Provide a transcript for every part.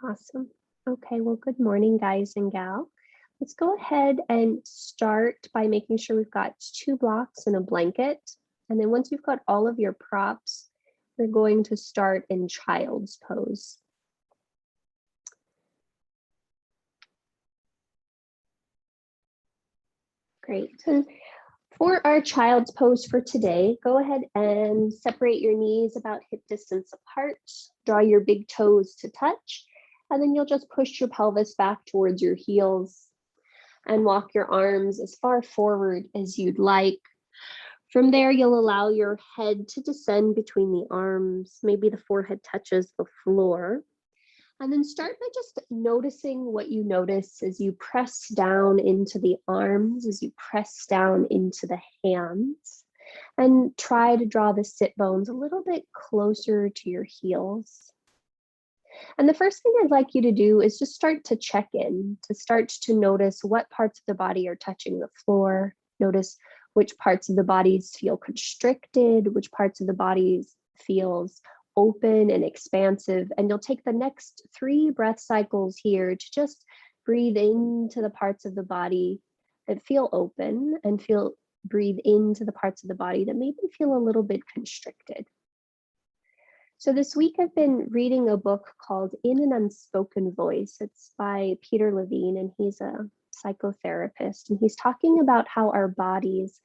Awesome. Okay, well, good morning, guys and gal. Let's go ahead and start by making sure we've got 2 blocks and a blanket. And then once you've got all of your props, we're going to start in child's pose. Great. And for our child's pose for today, go ahead and separate your knees about hip distance apart. Draw your big toes to touch, and then you'll just push your pelvis back towards your heels and walk your arms as far forward as you'd like. From there, you'll allow your head to descend between the arms. Maybe the forehead touches the floor. And then start by just noticing what you notice as you press down into the arms, as you press down into the hands, and try to draw the sit bones a little bit closer to your heels. And the first thing I'd like you to do is just start to check in, to start to notice what parts of the body are touching the floor. Notice which parts of the bodies feel constricted, which parts of the bodies feels open and expansive. And you'll take the next 3 breath cycles here to just breathe into the parts of the body that feel open and breathe into the parts of the body that maybe feel a little bit constricted. So this week I've been reading a book called In an Unspoken Voice. It's by Peter Levin, and he's a psychotherapist. And he's talking about how our bodies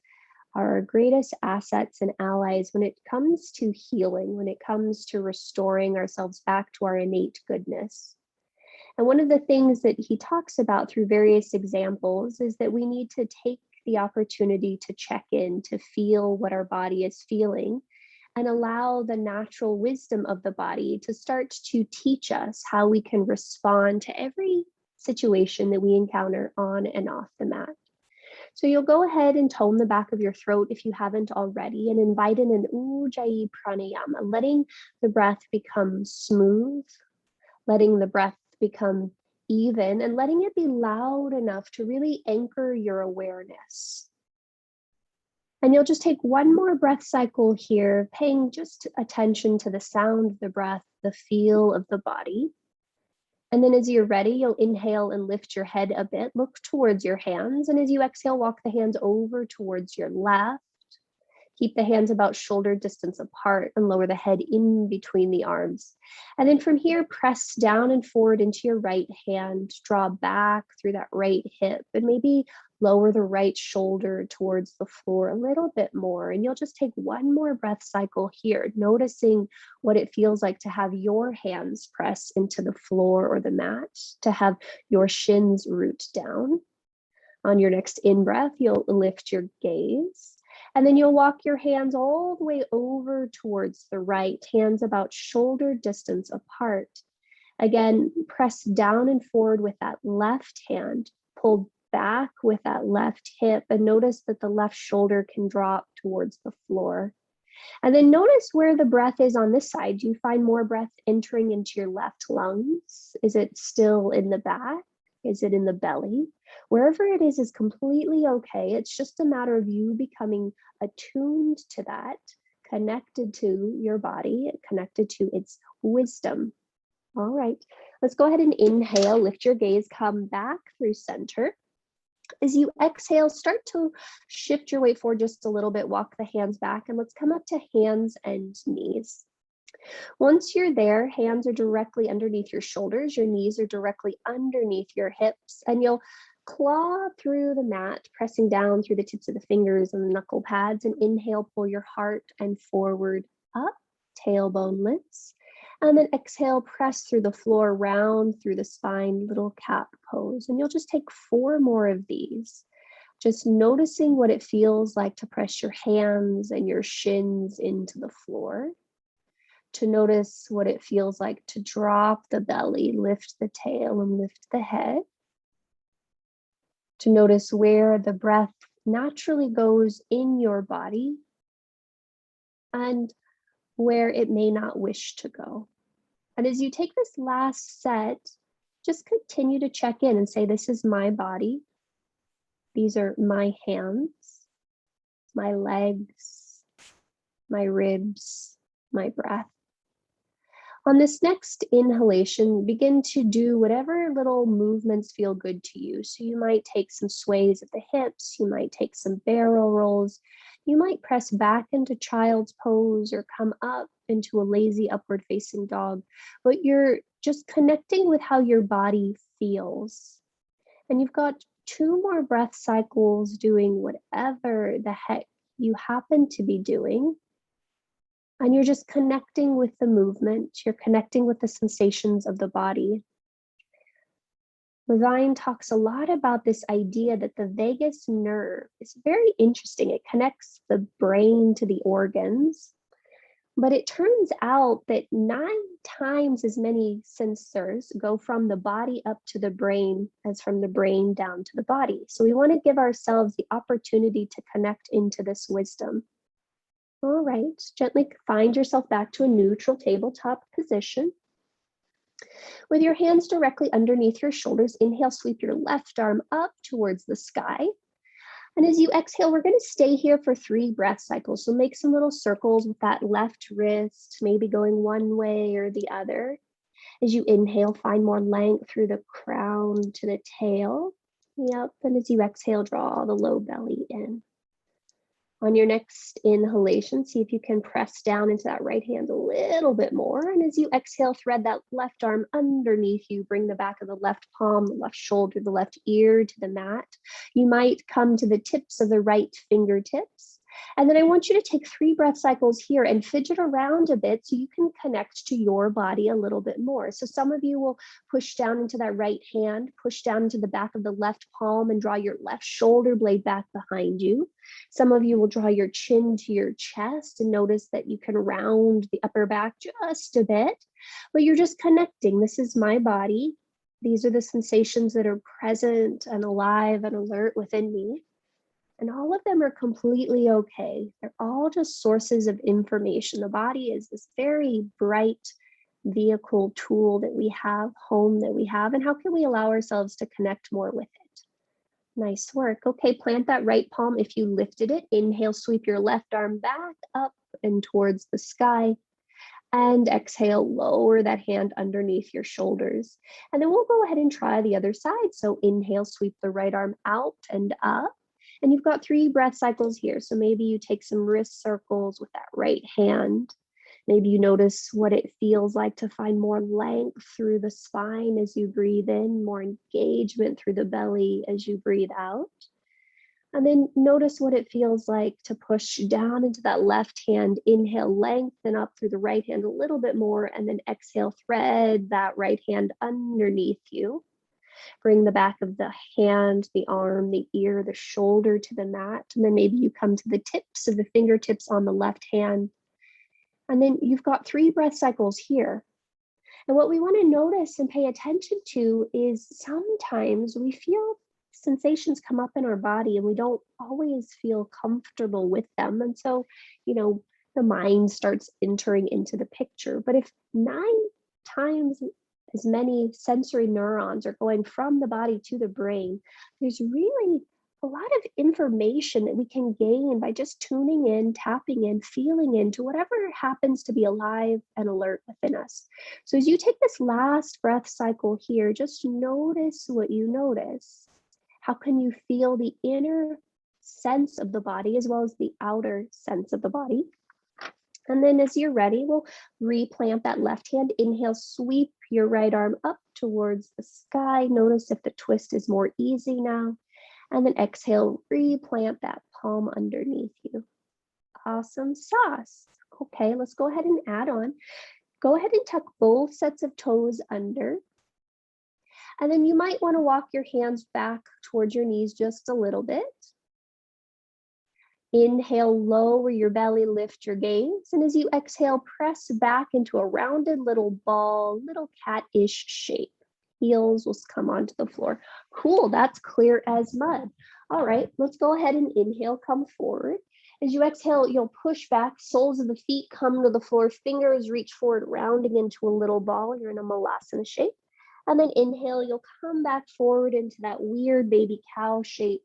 are our greatest assets and allies when it comes to healing, when it comes to restoring ourselves back to our innate goodness. And one of the things that he talks about through various examples is that we need to take the opportunity to check in, to feel what our body is feeling, and allow the natural wisdom of the body to start to teach us how we can respond to every situation that we encounter on and off the mat. So you'll go ahead and tone the back of your throat if you haven't already, and invite in an Ujjayi pranayama, letting the breath become smooth, letting the breath become even, and letting it be loud enough to really anchor your awareness. And you'll just take one more breath cycle here, paying just attention to the sound of the breath, the feel of the body. And then as you're ready, you'll inhale and lift your head a bit, look towards your hands. And as you exhale, walk the hands over towards your left. Keep the hands about shoulder distance apart and lower the head in between the arms. And then from here, press down and forward into your right hand, draw back through that right hip, and maybe lower the right shoulder towards the floor a little bit more. And you'll just take one more breath cycle here, noticing what it feels like to have your hands press into the floor or the mat, to have your shins root down. On your next in-breath, you'll lift your gaze. And then you'll walk your hands all the way over towards the right, hands about shoulder distance apart. Again, press down and forward with that left hand, pull back with that left hip, and notice that the left shoulder can drop towards the floor. And then notice where the breath is on this side. Do you find more breath entering into your left lungs? Is it still in the back? Is it in the belly? Wherever it is completely okay. It's just a matter of you becoming attuned to that, connected to your body, connected to its wisdom. All right, let's go ahead and inhale, lift your gaze, come back through center. As you exhale, start to shift your weight forward just a little bit, walk the hands back, and let's come up to hands and knees. Once you're there, hands are directly underneath your shoulders, your knees are directly underneath your hips, and you'll claw through the mat, pressing down through the tips of the fingers and the knuckle pads, and inhale, pull your heart and forward up, tailbone lifts, and then exhale, press through the floor, round through the spine, little cat pose, and you'll just take 4 more of these. Just noticing what it feels like to press your hands and your shins into the floor, to notice what it feels like to drop the belly, lift the tail, and lift the head, to notice where the breath naturally goes in your body and where it may not wish to go. And as you take this last set, just continue to check in and say, this is my body. These are my hands, my legs, my ribs, my breath. On this next inhalation, begin to do whatever little movements feel good to you. So you might take some sways at the hips, you might take some barrel rolls, you might press back into child's pose or come up into a lazy upward facing dog, but you're just connecting with how your body feels. And you've got 2 more breath cycles doing whatever the heck you happen to be doing. And you're just connecting with the movement. You're connecting with the sensations of the body. Levin talks a lot about this idea that the vagus nerve is very interesting. It connects the brain to the organs. But it turns out that 9 times as many sensors go from the body up to the brain as from the brain down to the body. So we want to give ourselves the opportunity to connect into this wisdom. All right, gently find yourself back to a neutral tabletop position. With your hands directly underneath your shoulders, inhale, sweep your left arm up towards the sky. And as you exhale, we're going to stay here for 3 breath cycles. So make some little circles with that left wrist, maybe going one way or the other. As you inhale, find more length through the crown to the tail. Yep, and as you exhale, draw the low belly in. On your next inhalation, see if you can press down into that right hand a little bit more. And as you exhale, thread that left arm underneath you. Bring the back of the left palm, the left shoulder, the left ear to the mat. You might come to the tips of the right fingertips. And then I want you to take 3 breath cycles here and fidget around a bit so you can connect to your body a little bit more. So some of you will push down into that right hand, push down into the back of the left palm and draw your left shoulder blade back behind you. Some of you will draw your chin to your chest and notice that you can round the upper back just a bit, but you're just connecting. This is my body. These are the sensations that are present and alive and alert within me. And all of them are completely okay. They're all just sources of information. The body is this very bright vehicle tool that we have, home that we have, and how can we allow ourselves to connect more with it? Nice work. Okay, plant that right palm if you lifted it. Inhale, sweep your left arm back up and towards the sky. And exhale, lower that hand underneath your shoulders. And then we'll go ahead and try the other side. So inhale, sweep the right arm out and up. And you've got 3 breath cycles here. So maybe you take some wrist circles with that right hand. Maybe you notice what it feels like to find more length through the spine as you breathe in, more engagement through the belly as you breathe out. And then notice what it feels like to push down into that left hand. Inhale, lengthen up through the right hand a little bit more, and then exhale, thread that right hand underneath you. Bring the back of the hand, the arm, the ear, the shoulder to the mat. And then maybe you come to the tips of the fingertips on the left hand. And then you've got 3 breath cycles here. And what we want to notice and pay attention to is sometimes we feel sensations come up in our body and we don't always feel comfortable with them. And so, the mind starts entering into the picture. But if 9 times as many sensory neurons are going from the body to the brain, there's really a lot of information that we can gain by just tuning in, tapping in, feeling into whatever happens to be alive and alert within us. So as you take this last breath cycle here, just notice what you notice. How can you feel the inner sense of the body as well as the outer sense of the body? And then as you're ready, we'll replant that left hand. Inhale, sweep your right arm up towards the sky. Notice if the twist is more easy now. And then exhale, replant that palm underneath you. Awesome sauce. Okay, let's go ahead and add on. Go ahead and tuck both sets of toes under. And then you might want to walk your hands back towards your knees just a little bit. Inhale, lower your belly, lift your gaze. And as you exhale, press back into a rounded little ball, little cat-ish shape. Heels will come onto the floor. Cool, that's clear as mud. All right, let's go ahead and inhale, come forward. As you exhale, you'll push back, soles of the feet come to the floor, fingers reach forward, rounding into a little ball. You're in a malasana shape. And then inhale, you'll come back forward into that weird baby cow shape.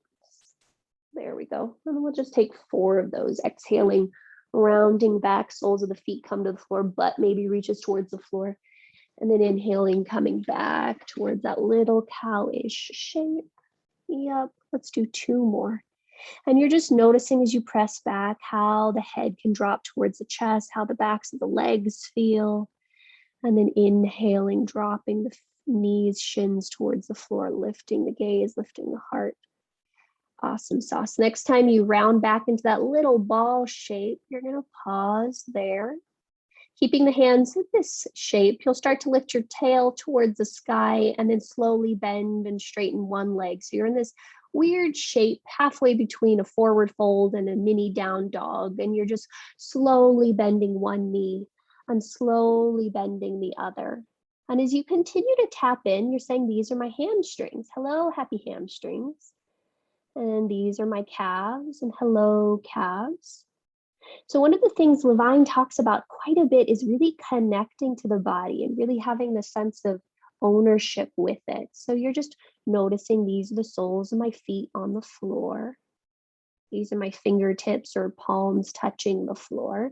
There we go. And we'll just take 4 of those, exhaling Rounding back, soles of the feet come to the floor, butt maybe reaches towards the floor. And then inhaling, coming back towards that little cow-ish shape. Yep, let's do 2 more. And you're just noticing as you press back how the head can drop towards the chest, how the backs of the legs feel. And then inhaling, dropping the knees, shins towards the floor, lifting the gaze, lifting the heart. Awesome sauce. Next time you round back into that little ball shape, you're going to pause there. Keeping the hands in this shape, you'll start to lift your tail towards the sky and then slowly bend and straighten one leg. So you're in this weird shape halfway between a forward fold and a mini down dog. And you're just slowly bending one knee and slowly bending the other. And as you continue to tap in, you're saying, these are my hamstrings. Hello, happy hamstrings. And these are my calves, and hello, calves. So one of the things Levin talks about quite a bit is really connecting to the body and really having the sense of ownership with it. So you're just noticing these are the soles of my feet on the floor. These are my fingertips or palms touching the floor.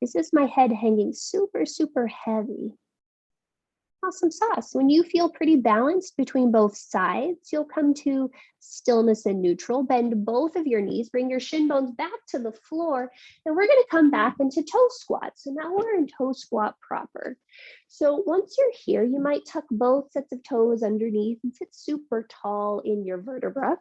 Is this my head hanging super, super heavy? Awesome sauce. When you feel pretty balanced between both sides, you'll come to stillness and neutral. Bend both of your knees, bring your shin bones back to the floor, and we're going to come back into toe squat. So now we're in toe squat proper. So once you're here, you might tuck both sets of toes underneath and sit super tall in your vertebra.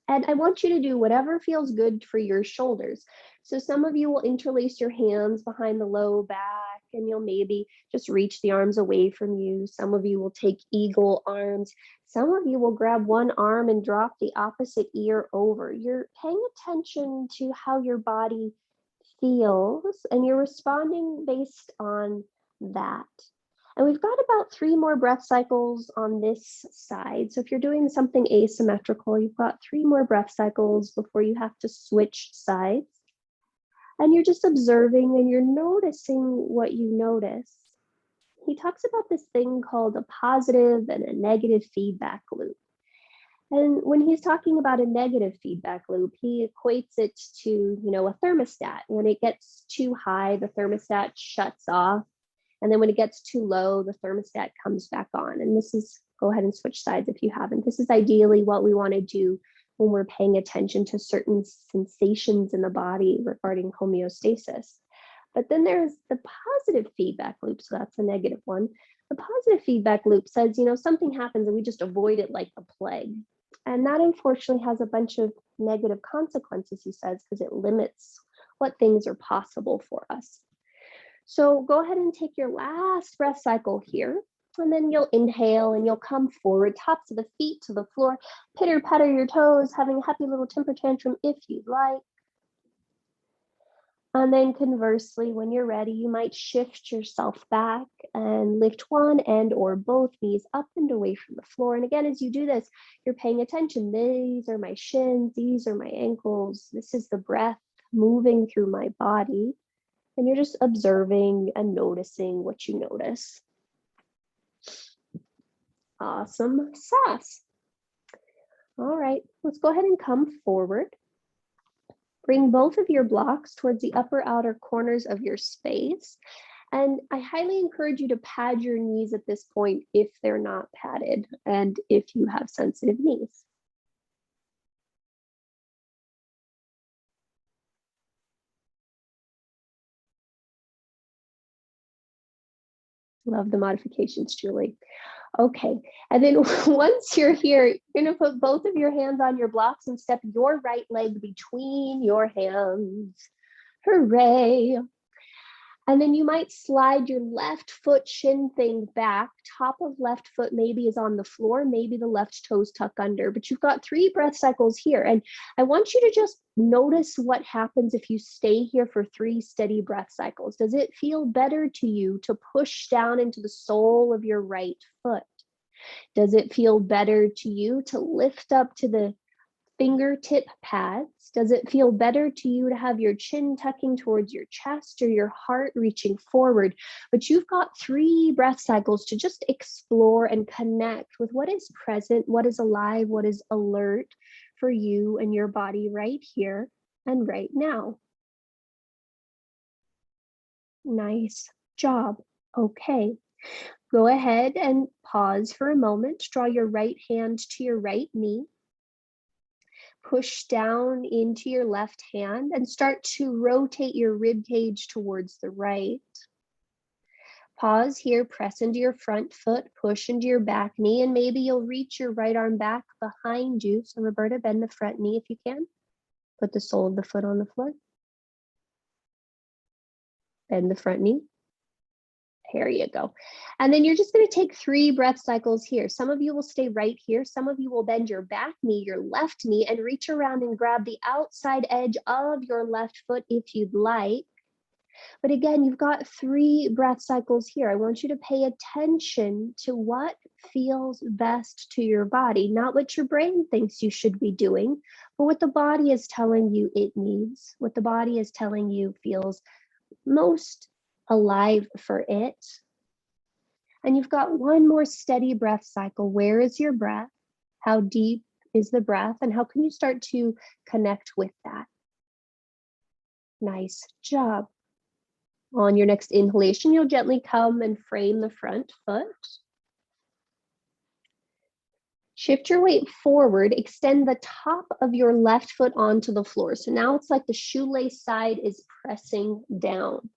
And I want you to do whatever feels good for your shoulders. So some of you will interlace your hands behind the low back, and you'll maybe just reach the arms away from you. Some of you will take eagle arms. Some of you will grab one arm and drop the opposite ear over. You're paying attention to how your body feels, and you're responding based on that. And we've got about 3 more breath cycles on this side. So if you're doing something asymmetrical, you've got 3 more breath cycles before you have to switch sides. And you're just observing and you're noticing what you notice. He talks about this thing called a positive and a negative feedback loop. And when he's talking about a negative feedback loop, he equates it to, a thermostat. When it gets too high, the thermostat shuts off. And then when it gets too low, the thermostat comes back on. And this is, go ahead and switch sides if you haven't. This is ideally what we want to do when we're paying attention to certain sensations in the body regarding homeostasis. But then there's the positive feedback loop. So that's a negative one. The positive feedback loop says, something happens and we just avoid it like the plague. And that unfortunately has a bunch of negative consequences, he says, because it limits what things are possible for us. So go ahead and take your last breath cycle here, and then you'll inhale and you'll come forward, tops of the feet to the floor, pitter patter your toes, having a happy little temper tantrum if you'd like. And then conversely, when you're ready, you might shift yourself back and lift one and or both knees up and away from the floor. And again, as you do this, you're paying attention. These are my shins, these are my ankles. This is the breath moving through my body. And you're just observing and noticing what you notice. Awesome sauce. All right, let's go ahead and come forward. Bring both of your blocks towards the upper outer corners of your space. And I highly encourage you to pad your knees at this point if they're not padded and if you have sensitive knees. Love the modifications, Julie. Okay, and then once you're here, you're gonna put both of your hands on your blocks and step your right leg between your hands. Hooray. And then you might slide your left foot shin thing back. Top of left foot maybe is on the floor, maybe the left toes tuck under, but you've got 3 breath cycles here. And I want you to just notice what happens if you stay here for 3 steady breath cycles. Does it feel better to you to push down into the sole of your right foot? Does it feel better to you to lift up to the fingertip pads? Does it feel better to you to have your chin tucking towards your chest or your heart reaching forward? But you've got 3 breath cycles to just explore and connect with what is present, what is alive, what is alert for you and your body right here and right now. Nice job. Okay. Go ahead and pause for a moment. Draw your right hand to your right knee. Push down into your left hand and start to rotate your rib cage towards the right. Pause here, press into your front foot, push into your back knee, and maybe you'll reach your right arm back behind you. So Roberta, bend the front knee if you can. Put the sole of the foot on the floor. Bend the front knee. There you go. And then you're just going to take 3 breath cycles here. Some of you will stay right here. Some of you will bend your back knee, your left knee, and reach around and grab the outside edge of your left foot if you'd like. But again, you've got 3 breath cycles here. I want you to pay attention to what feels best to your body, not what your brain thinks you should be doing, but what the body is telling you it needs, what the body is telling you feels most alive for it. And you've got 1 more steady breath cycle. Where is your breath? How deep is the breath? And how can you start to connect with that? Nice job. On your next inhalation, you'll gently come and frame the front foot. Shift your weight forward, extend the top of your left foot onto the floor. So now it's like the shoelace side is pressing down.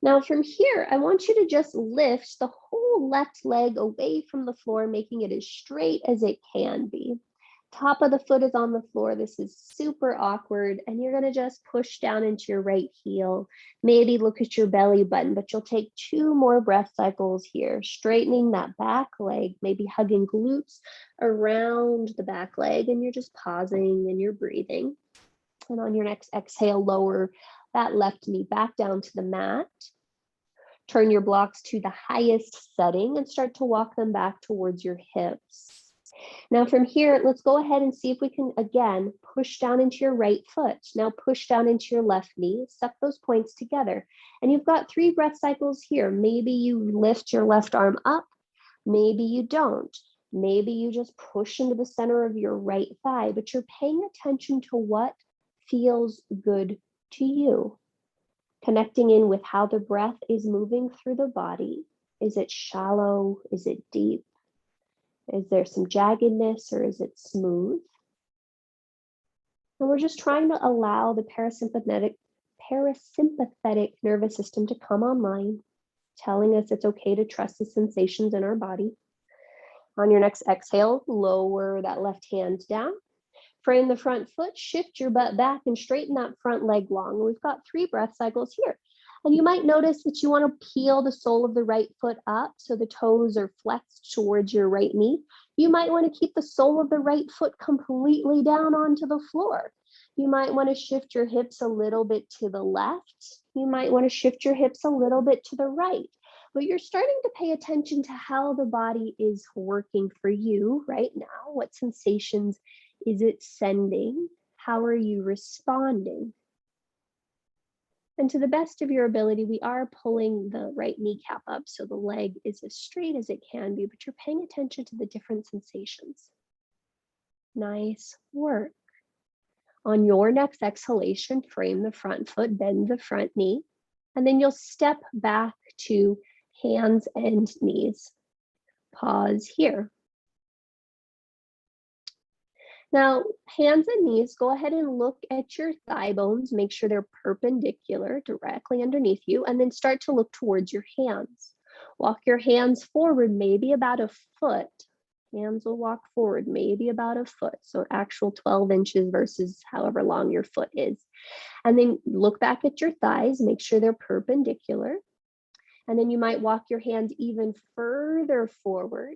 Now from here, I want you to just lift the whole left leg away from the floor, making it as straight as it can be. Top of the foot is on the floor. This is super awkward. And you're going to just push down into your right heel. Maybe look at your belly button, but you'll take 2 more breath cycles here, straightening that back leg, maybe hugging glutes around the back leg. And you're just pausing and you're breathing. And on your next exhale, lower that left knee back down to the mat. Turn your blocks to the highest setting and start to walk them back towards your hips. Now from here, let's go ahead and see if we can, again, push down into your right foot. Now push down into your left knee, suck those points together. And you've got 3 breath cycles here. Maybe you lift your left arm up, maybe you don't. Maybe you just push into the center of your right thigh, but you're paying attention to what feels good to you. Connecting in with how the breath is moving through the body. Is it shallow? Is it deep? Is there some jaggedness or is it smooth? And we're just trying to allow the parasympathetic nervous system to come online, telling us it's okay to trust the sensations in our body. On your next exhale, lower that left hand down. Frame the front foot, shift your butt back and straighten that front leg long. We've got 3 breath cycles here. And you might notice that you want to peel the sole of the right foot up so the toes are flexed towards your right knee. You might want to keep the sole of the right foot completely down onto the floor. You might want to shift your hips a little bit to the left. You might want to shift your hips a little bit to the right. But you're starting to pay attention to how the body is working for you right now. What sensations is it sending? How are you responding? And to the best of your ability, we are pulling the right kneecap up so the leg is as straight as it can be, but you're paying attention to the different sensations. Nice work. On your next exhalation, frame the front foot, bend the front knee, and then you'll step back to hands and knees. Pause here. Now, hands and knees, go ahead and look at your thigh bones, make sure they're perpendicular directly underneath you, and then start to look towards your hands. Walk your hands forward, maybe about a foot. Hands will walk forward, maybe about a foot. So actual 12 inches versus however long your foot is. And then look back at your thighs, make sure they're perpendicular. And then you might walk your hands even further forward.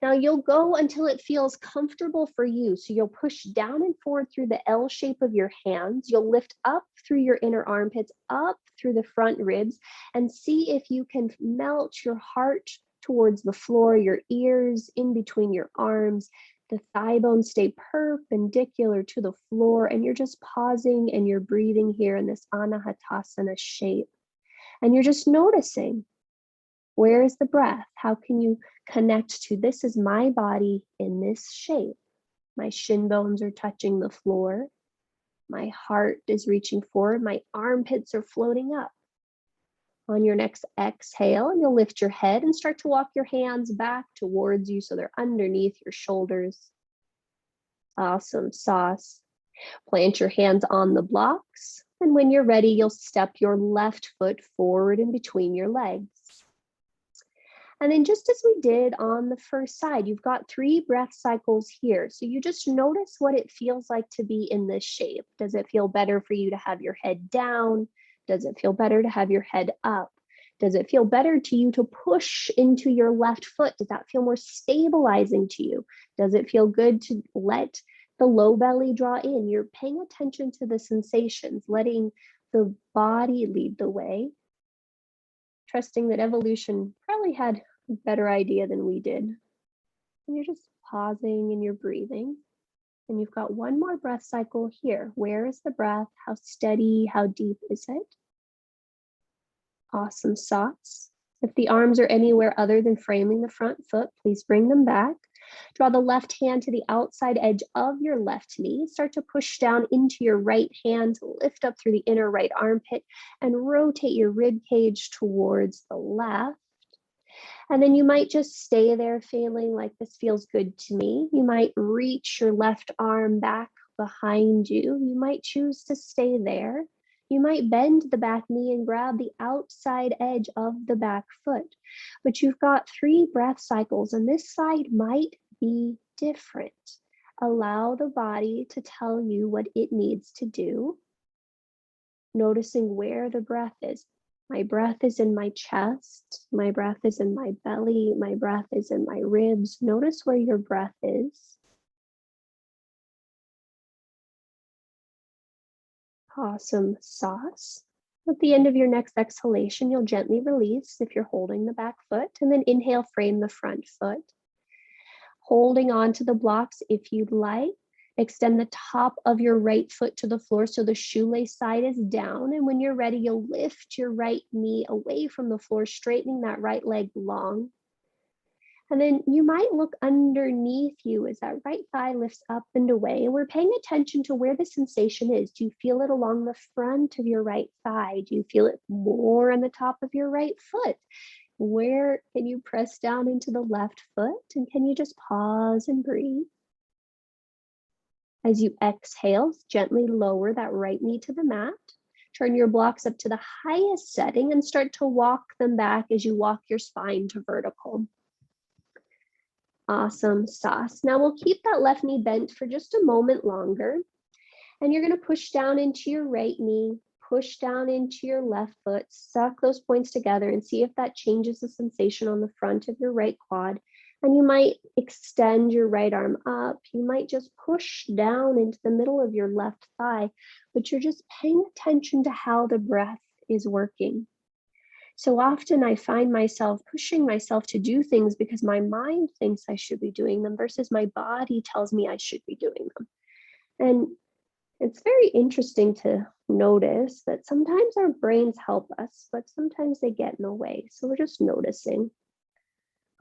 Now you'll go until it feels comfortable for you. So you'll push down and forward through the L shape of your hands. You'll lift up through your inner armpits, up through the front ribs, and see if you can melt your heart towards the floor, your ears in between your arms. The thigh bones stay perpendicular to the floor, and you're just pausing and you're breathing here in this Anahatasana shape. And you're just noticing, where is the breath? How can you connect to this is my body in this shape? My shin bones are touching the floor. My heart is reaching forward. My armpits are floating up. On your next exhale, you'll lift your head and start to walk your hands back towards you so they're underneath your shoulders. Awesome sauce. Plant your hands on the blocks, and when you're ready, you'll step your left foot forward in between your legs. And then just as we did on the first side, you've got 3 breath cycles here. So you just notice what it feels like to be in this shape. Does it feel better for you to have your head down? Does it feel better to have your head up? Does it feel better to you to push into your left foot? Does that feel more stabilizing to you? Does it feel good to let the low belly draw in? You're paying attention to the sensations, letting the body lead the way, trusting that evolution probably had a better idea than we did. And you're just pausing and you're breathing. And you've got one more breath cycle here. Where is the breath? How steady? How deep is it? Awesome sauce. If the arms are anywhere other than framing the front foot, please bring them back. Draw the left hand to the outside edge of your left knee. Start to push down into your right hand, lift up through the inner right armpit, and rotate your rib cage towards the left. And then you might just stay there feeling like this feels good to me. You might reach your left arm back behind you. You might choose to stay there. You might bend the back knee and grab the outside edge of the back foot. But you've got 3 breath cycles, and this side might be different. Allow the body to tell you what it needs to do. Noticing where the breath is. My breath is in my chest. My breath is in my belly. My breath is in my ribs. Notice where your breath is. Awesome sauce. At the end of your next exhalation, you'll gently release if you're holding the back foot, and then inhale, frame the front foot. Holding on to the blocks if you'd like. Extend the top of your right foot to the floor so the shoelace side is down. And when you're ready, you'll lift your right knee away from the floor, straightening that right leg long. And then you might look underneath you as that right thigh lifts up and away. And we're paying attention to where the sensation is. Do you feel it along the front of your right thigh? Do you feel it more on the top of your right foot? Where can you press down into the left foot? And can you just pause and breathe? As you exhale, gently lower that right knee to the mat. Turn your blocks up to the highest setting and start to walk them back as you walk your spine to vertical. Awesome sauce. Now we'll keep that left knee bent for just a moment longer. And you're going to push down into your right knee, push down into your left foot, suck those points together and see if that changes the sensation on the front of your right quad. And you might extend your right arm up. You might just push down into the middle of your left thigh, but you're just paying attention to how the breath is working. So often I find myself pushing myself to do things because my mind thinks I should be doing them versus my body tells me I should be doing them. And it's very interesting to notice that sometimes our brains help us, but sometimes they get in the way. So we're just noticing.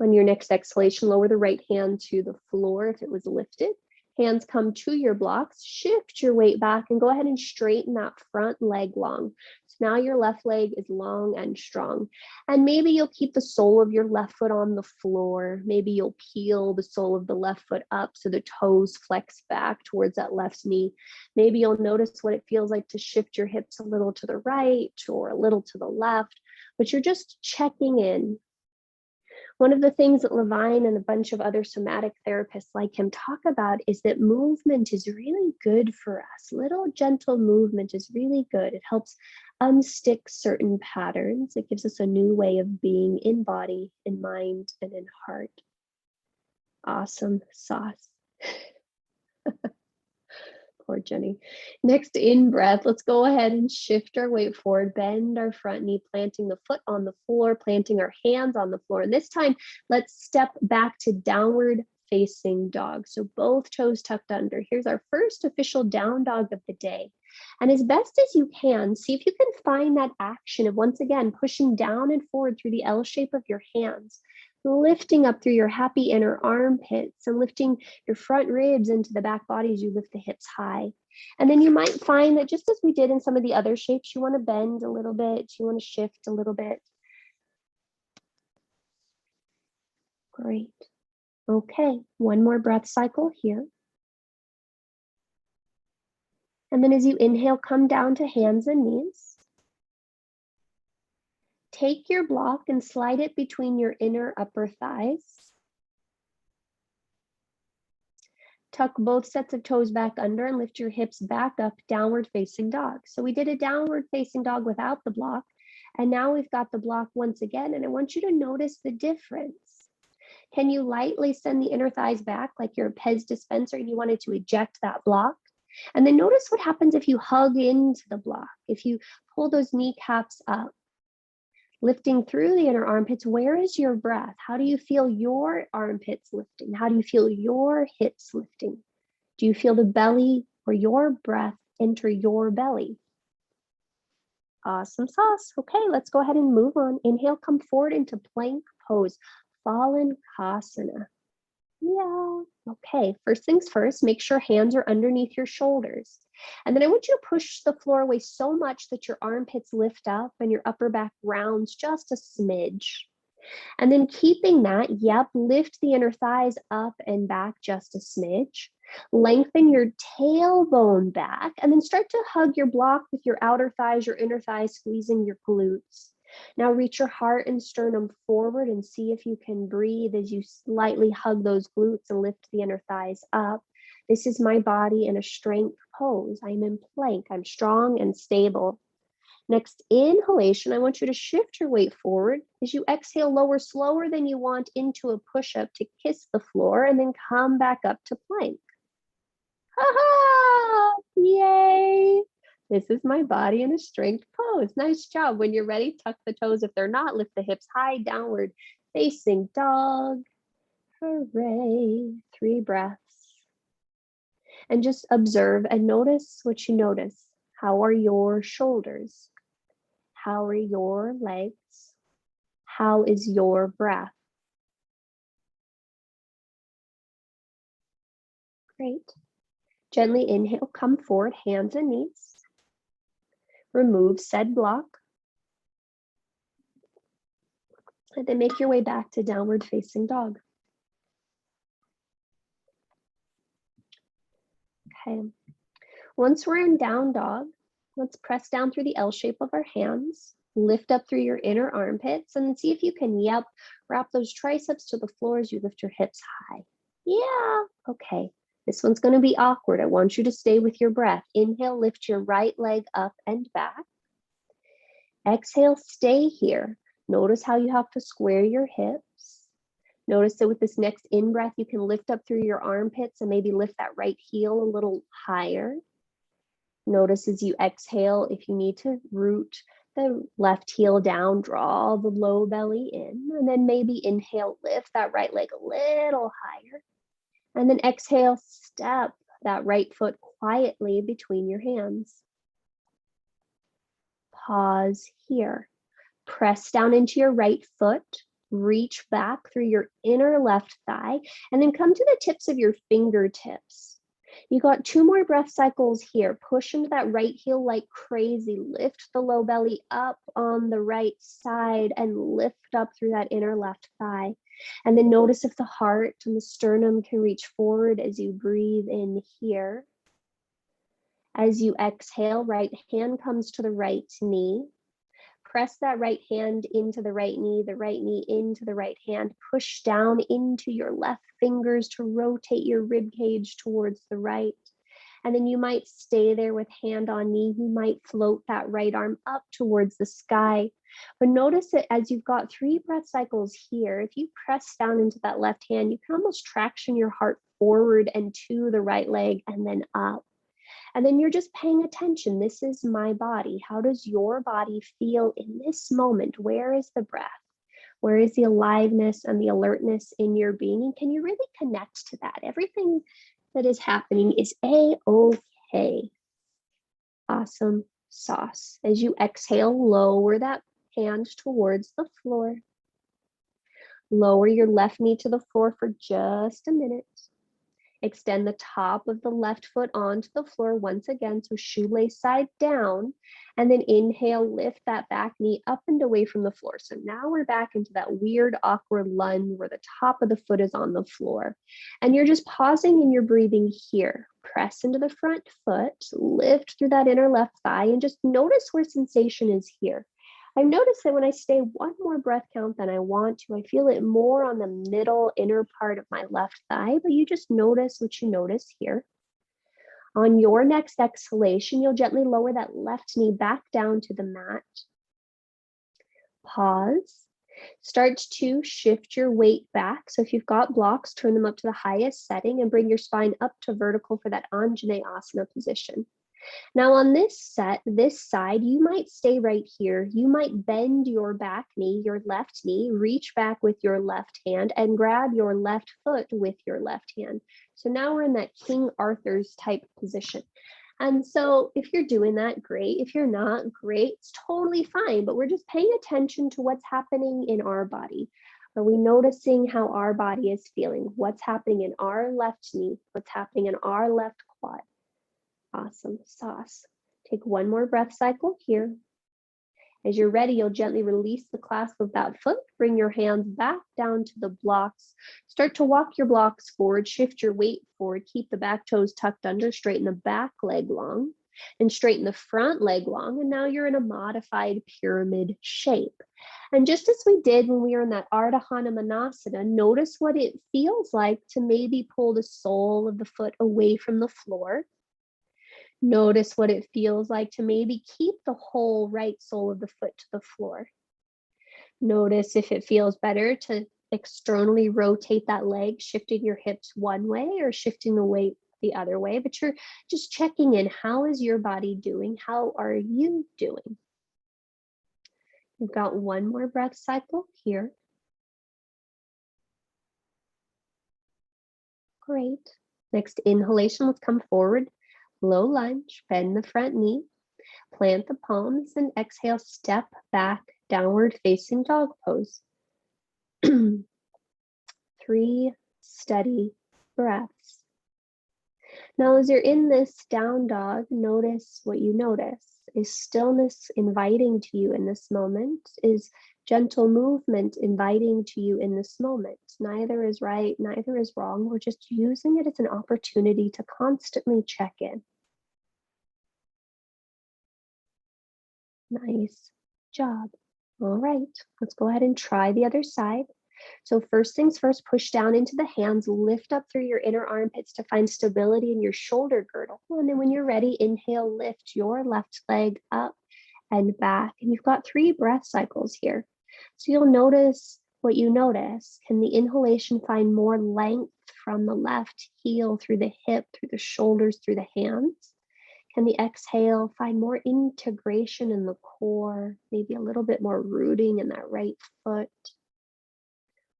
On your next exhalation, lower the right hand to the floor if it was lifted. Hands come to your blocks, shift your weight back and go ahead and straighten that front leg long. So now your left leg is long and strong. And maybe you'll keep the sole of your left foot on the floor. Maybe you'll peel the sole of the left foot up so the toes flex back towards that left knee. Maybe you'll notice what it feels like to shift your hips a little to the right or a little to the left, but you're just checking in. One of the things that Levin and a bunch of other somatic therapists like him talk about is that movement is really good for us. Little gentle movement is really good. It helps unstick certain patterns. It gives us a new way of being in body, in mind, and in heart. Awesome sauce. Poor Jenny. Next in breath, let's go ahead and shift our weight forward, bend our front knee, planting the foot on the floor, planting our hands on the floor. And this time, let's step back to downward facing dog. So both toes tucked under. Here's our first official down dog of the day. And as best as you can, see if you can find that action of once again, pushing down and forward through the L shape of your hands, lifting up through your happy inner armpits and lifting your front ribs into the back body as you lift the hips high. And then you might find that just as we did in some of the other shapes, you want to bend a little bit, you want to shift a little bit. Great. Okay, one more breath cycle here. And then as you inhale, come down to hands and knees. Take your block and slide it between your inner upper thighs. Tuck both sets of toes back under and lift your hips back up, downward facing dog. So we did a downward facing dog without the block. And now we've got the block once again. And I want you to notice the difference. Can you lightly send the inner thighs back like you're a Pez dispenser and you wanted to eject that block? And then notice what happens if you hug into the block, if you pull those kneecaps up. Lifting through the inner armpits, where is your breath? How do you feel your armpits lifting? How do you feel your hips lifting? Do you feel the belly or your breath enter your belly? Awesome sauce. Okay, let's go ahead and move on. Inhale, come forward into plank pose, fallen kasana. Yeah. Okay, first things first, make sure hands are underneath your shoulders. And then I want you to push the floor away so much that your armpits lift up and your upper back rounds just a smidge. And then keeping that, lift the inner thighs up and back just a smidge. Lengthen your tailbone back and then start to hug your block with your outer thighs, your inner thighs, squeezing your glutes. Now reach your heart and sternum forward and see if you can breathe as you slightly hug those glutes and lift the inner thighs up. This is my body in a strength pose. I'm in plank. I'm strong and stable. Next inhalation, I want you to shift your weight forward. As you exhale, lower slower than you want into a push-up to kiss the floor and then come back up to plank. Ha-ha! Yay! This is my body in a strength pose. Nice job. When you're ready, tuck the toes. If they're not, lift the hips high, downward facing dog. Hooray. 3 breaths. And just observe and notice what you notice. How are your shoulders? How are your legs? How is your breath? Great. Gently inhale, come forward, hands and knees. Remove said block. And then make your way back to downward facing dog. Okay. Once we're in down dog, let's press down through the L shape of our hands. Lift up through your inner armpits and see if you can, wrap those triceps to the floor as you lift your hips high. Yeah, okay. This one's going to be awkward. I want you to stay with your breath. Inhale, lift your right leg up and back. Exhale, stay here. Notice how you have to square your hips. Notice that with this next in-breath, you can lift up through your armpits and maybe lift that right heel a little higher. Notice as you exhale, if you need to root the left heel down, draw the low belly in, and then maybe inhale, lift that right leg a little higher. And then exhale, step that right foot quietly between your hands. Pause here. Press down into your right foot, reach back through your inner left thigh, and then come to the tips of your fingertips. You got 2 more breath cycles here. Push into that right heel like crazy. Lift the low belly up on the right side and lift up through that inner left thigh. And then notice if the heart and the sternum can reach forward as you breathe in here. As you exhale, right hand comes to the right knee. Press that right hand into the right knee into the right hand. Push down into your left fingers to rotate your rib cage towards the right. And then you might stay there with hand on knee. You might float that right arm up towards the sky. But notice that as you've got 3 breath cycles here, if you press down into that left hand, you can almost traction your heart forward and to the right leg and then up. And then you're just paying attention. This is my body. How does your body feel in this moment? Where is the breath? Where is the aliveness and the alertness in your being? And can you really connect to that? Everything that is happening is A-okay. Awesome sauce. As you exhale, lower that hand towards the floor. Lower your left knee to the floor for just a minute. Extend the top of the left foot onto the floor once again, so shoelace side down, and then inhale, lift that back knee up and away from the floor. So now we're back into that weird, awkward lunge where the top of the foot is on the floor. And you're just pausing in your breathing here. Press into the front foot, lift through that inner left thigh, and just notice where sensation is here. I've noticed that when I stay one more breath count than I want to, I feel it more on the middle inner part of my left thigh, but you just notice what you notice here. On your next exhalation, you'll gently lower that left knee back down to the mat. Pause. Start to shift your weight back. So if you've got blocks, turn them up to the highest setting and bring your spine up to vertical for that Anjaneyasana position. Now on this side, you might stay right here. You might bend your back knee, your left knee, reach back with your left hand and grab your left foot with your left hand. So now we're in that King Arthur's type position. And so if you're doing that, great. If you're not, great. It's totally fine, but we're just paying attention to what's happening in our body. Are we noticing how our body is feeling? What's happening in our left knee? What's happening in our left quad? Awesome sauce. Take one more breath cycle here. As you're ready, you'll gently release the clasp of that foot. Bring your hands back down to the blocks. Start to walk your blocks forward. Shift your weight forward. Keep the back toes tucked under. Straighten the back leg long and straighten the front leg long. And now you're in a modified pyramid shape. And just as we did when we were in that Ardha Hanumanasana, notice what it feels like to maybe pull the sole of the foot away from the floor. Notice what it feels like to maybe keep the whole right sole of the foot to the floor. Notice if it feels better to externally rotate that leg, shifting your hips one way or shifting the weight the other way, but you're just checking in. How is your body doing? How are you doing? We've got one more breath cycle here. Great. Next inhalation, let's come forward. Low lunge, bend the front knee, plant the palms, and exhale, step back, downward facing dog pose. 3 steady breaths. Now, as you're in this down dog, notice what you notice. Is stillness inviting to you in this moment? Is gentle movement inviting to you in this moment? Neither is right, neither is wrong. We're just using it as an opportunity to constantly check in. Nice job. All right, let's go ahead and try the other side. So first things first, push down into the hands, lift up through your inner armpits to find stability in your shoulder girdle. And then when you're ready, inhale, lift your left leg up and back. And you've got 3 breath cycles here. So you'll notice what you notice. Can the inhalation find more length from the left heel through the hip, through the shoulders, through the hands? Can the exhale find more integration in the core, maybe a little bit more rooting in that right foot?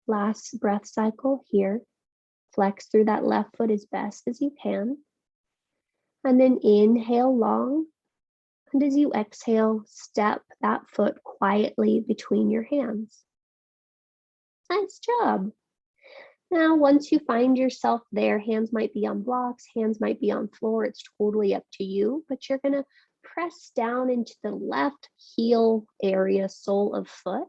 Last breath cycle here. Flex through that left foot as best as you can. And then inhale long. And as you exhale, step that foot quietly between your hands. Nice job. Now, once you find yourself there, hands might be on blocks, hands might be on floor. It's totally up to you, but you're going to press down into the left heel area, sole of foot.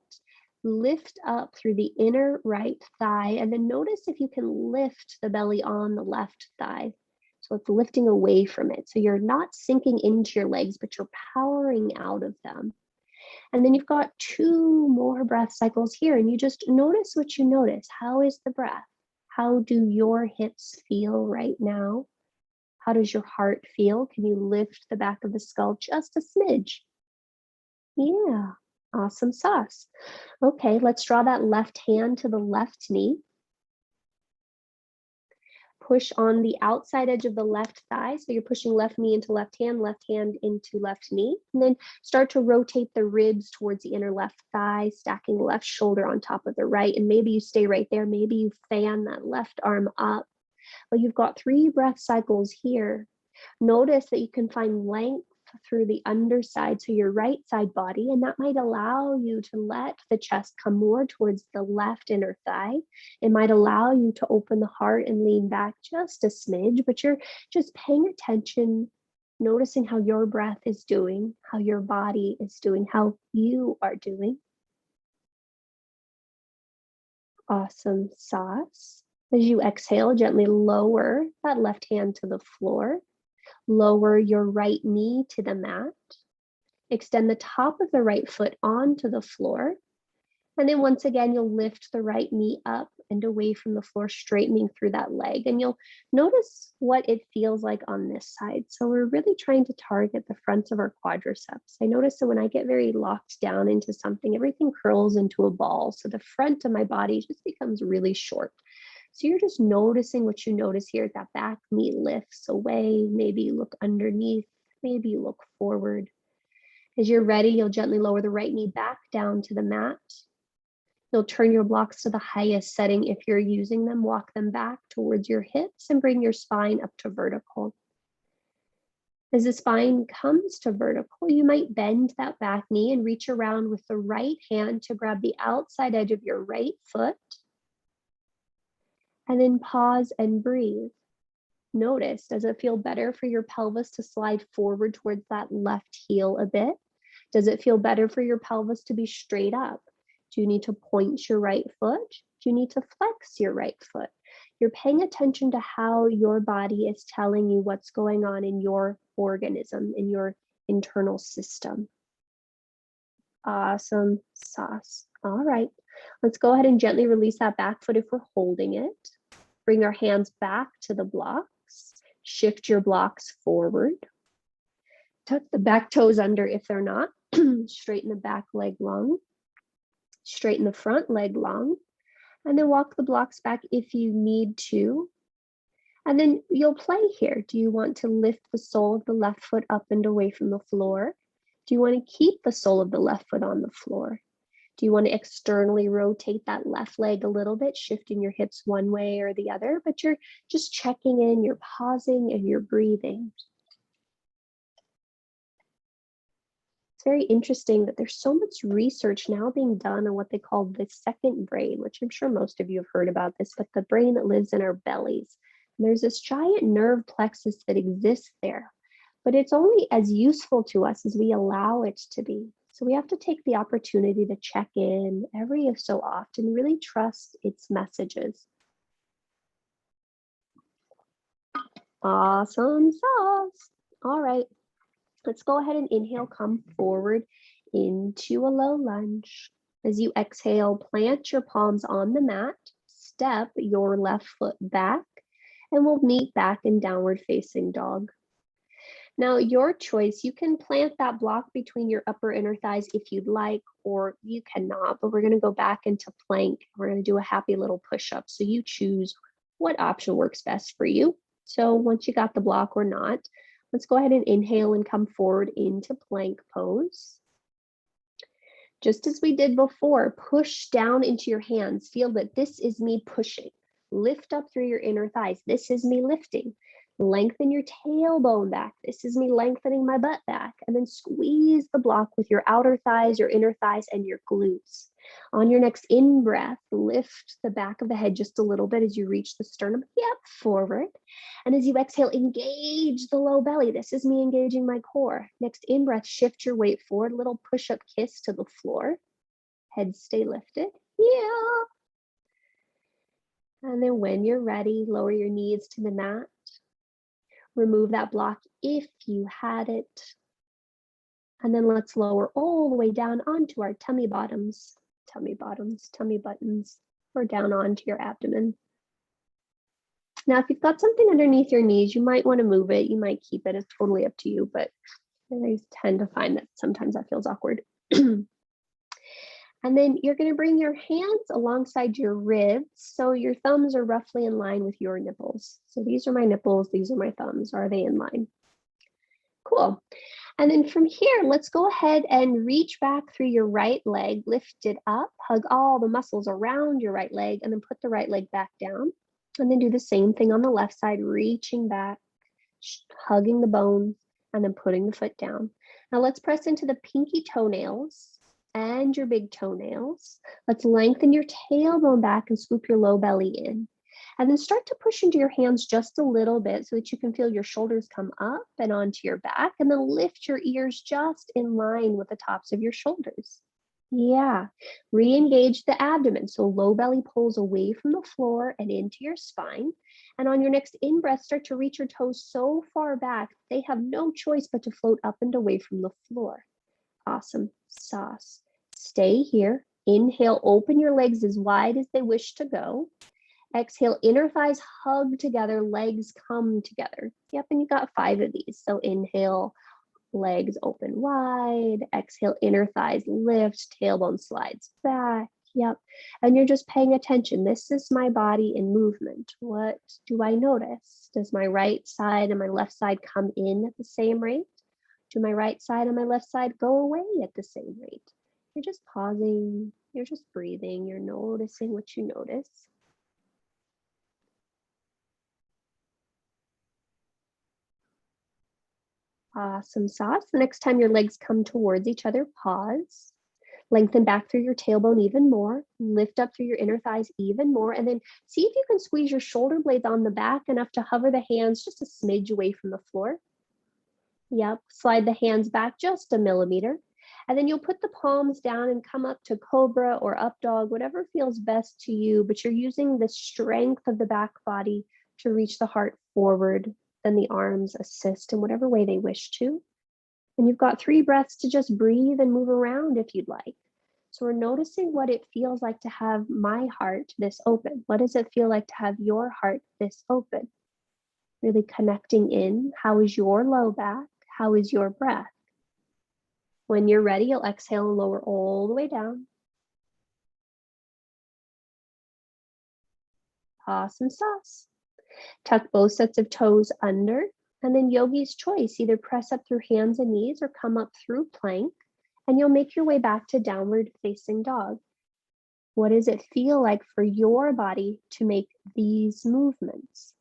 Lift up through the inner right thigh, and then notice if you can lift the belly on the left thigh. So it's lifting away from it. So you're not sinking into your legs, but you're powering out of them. And then you've got 2 more breath cycles here, and you just notice what you notice. How is the breath? How do your hips feel right now? How does your heart feel? Can you lift the back of the skull just a smidge? Yeah, awesome sauce. Okay, let's draw that left hand to the left knee. Push on the outside edge of the left thigh. So you're pushing left knee into left hand into left knee. And then start to rotate the ribs towards the inner left thigh, stacking left shoulder on top of the right. And maybe you stay right there. Maybe you fan that left arm up. Well, you've got 3 breath cycles here. Notice that you can find length through the underside, so your right side body, and that might allow you to let the chest come more towards the left inner thigh. It might allow you to open the heart and lean back just a smidge, but you're just paying attention, noticing how your breath is doing, how your body is doing, how you are doing. Awesome sauce. As you exhale, gently lower that left hand to the floor. Lower your right knee to the mat. Extend the top of the right foot onto the floor. And then once again, you'll lift the right knee up and away from the floor, straightening through that leg. And you'll notice what it feels like on this side. So we're really trying to target the fronts of our quadriceps. I notice that when I get very locked down into something, everything curls into a ball. So the front of my body just becomes really short. So you're just noticing what you notice here. That back knee lifts away. Maybe you look underneath. Maybe you look forward. As you're ready, you'll gently lower the right knee back down to the mat. You'll turn your blocks to the highest setting if you're using them. Walk them back towards your hips and bring your spine up to vertical. As the spine comes to vertical, you might bend that back knee and reach around with the right hand to grab the outside edge of your right foot. And then pause and breathe. Notice, does it feel better for your pelvis to slide forward towards that left heel a bit? Does it feel better for your pelvis to be straight up? Do you need to point your right foot? Do you need to flex your right foot? You're paying attention to how your body is telling you what's going on in your organism, in your internal system. Awesome sauce. All right, let's go ahead and gently release that back foot if we're holding it. Bring our hands back to the blocks. Shift your blocks forward. Tuck the back toes under if they're not. Straighten the back leg long. Straighten the front leg long. And then walk the blocks back if you need to. And then you'll play here. Do you want to lift the sole of the left foot up and away from the floor? Do you want to keep the sole of the left foot on the floor? Do you want to externally rotate that left leg a little bit, shifting your hips one way or the other? But you're just checking in, you're pausing, and you're breathing. It's very interesting that there's so much research now being done on what they call the second brain, which I'm sure most of you have heard about this, but the brain that lives in our bellies. And there's this giant nerve plexus that exists there, but it's only as useful to us as we allow it to be. So we have to take the opportunity to check in every so often, really trust its messages. Awesome sauce. All right, let's go ahead and inhale, come forward into a low lunge. As you exhale, plant your palms on the mat, step your left foot back, and we'll meet back in downward facing dog. Now, your choice, you can plant that block between your upper inner thighs if you'd like, or you cannot, but we're going to go back into plank. We're going to do a happy little push-up. So you choose what option works best for you. So once you got the block or not, let's go ahead and inhale and come forward into plank pose. Just as we did before, push down into your hands. Feel that this is me pushing. Lift up through your inner thighs. This is me lifting. Lengthen your tailbone back. This is me lengthening my butt back. And then squeeze the block with your outer thighs, your inner thighs, and your glutes. On your next in-breath, lift the back of the head just a little bit as you reach the sternum. Yep, forward. And as you exhale, engage the low belly. This is me engaging my core. Next in-breath, shift your weight forward. Little push-up kiss to the floor. Head stay lifted. Yeah. And then when you're ready, lower your knees to the mat. Remove that block if you had it. And then let's lower all the way down onto our tummy bottoms, tummy buttons, or down onto your abdomen. Now, if you've got something underneath your knees, you might want to move it. You might keep it. It's totally up to you, but I tend to find that sometimes that feels awkward. And then you're going to bring your hands alongside your ribs. So your thumbs are roughly in line with your nipples. So these are my nipples. These are my thumbs. Are they in line? Cool. And then from here, let's go ahead and reach back through your right leg, lift it up, hug all the muscles around your right leg, and then put the right leg back down. And then do the same thing on the left side, reaching back, hugging the bones, and then putting the foot down. Now let's press into the pinky toenails and your big toenails. Let's lengthen your tailbone back and swoop your low belly in. And then start to push into your hands just a little bit so that you can feel your shoulders come up and onto your back, and then lift your ears just in line with the tops of your shoulders. Yeah, re-engage the abdomen. So low belly pulls away from the floor and into your spine. And on your next in-breath, start to reach your toes so far back, they have no choice but to float up and away from the floor. Awesome sauce. Stay here. Inhale, open your legs as wide as they wish to go. Exhale, inner thighs hug together, legs come together. Yep, and you got 5 of these. So inhale, legs open wide. Exhale, inner thighs lift, tailbone slides back. Yep, and you're just paying attention. This is my body in movement. What do I notice? Does my right side and my left side come in at the same rate? Do my right side and my left side go away at the same rate? You're just pausing, you're just breathing, you're noticing what you notice. Awesome sauce. The next time your legs come towards each other, pause. Lengthen back through your tailbone even more. Lift up through your inner thighs even more. And then see if you can squeeze your shoulder blades on the back enough to hover the hands just a smidge away from the floor. Yep, slide the hands back just a millimeter. And then you'll put the palms down and come up to cobra or up dog, whatever feels best to you. But you're using the strength of the back body to reach the heart forward. Then the arms assist in whatever way they wish to. And you've got 3 breaths to just breathe and move around if you'd like. So we're noticing what it feels like to have my heart this open. What does it feel like to have your heart this open? Really connecting in. How is your low back? How is your breath? When you're ready, you'll exhale and lower all the way down. Awesome sauce. Tuck both sets of toes under, and then yogi's choice. Either press up through hands and knees or come up through plank, and you'll make your way back to downward facing dog. What does it feel like for your body to make these movements?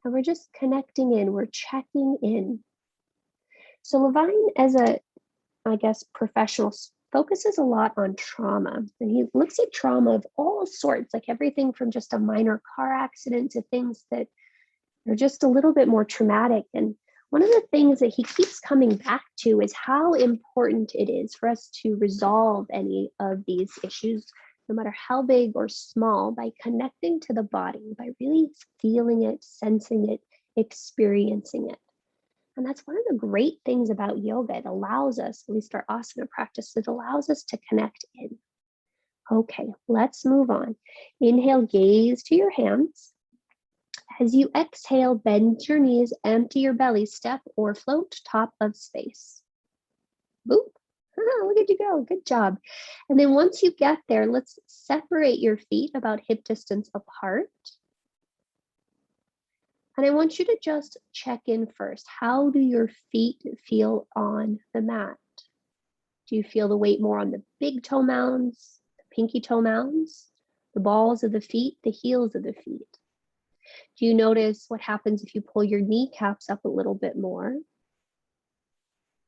And we're just connecting in, we're checking in. So Levin, as a, professional, focuses a lot on trauma. And he looks at trauma of all sorts, like everything from just a minor car accident to things that are just a little bit more traumatic. And one of the things that he keeps coming back to is how important it is for us to resolve any of these issues, no matter how big or small, by connecting to the body, by really feeling it, sensing it, experiencing it. And that's one of the great things about yoga. It allows us, at least our asana practice, it allows us to connect in. Okay, let's move on. Inhale, gaze to your hands. As you exhale, bend your knees, empty your belly, step or float top of space. Boop. Look at you go. Good job. And then once you get there, let's separate your feet about hip distance apart. And I want you to just check in first. How do your feet feel on the mat? Do you feel the weight more on the big toe mounds, the pinky toe mounds, the balls of the feet, the heels of the feet? Do you notice what happens if you pull your kneecaps up a little bit more?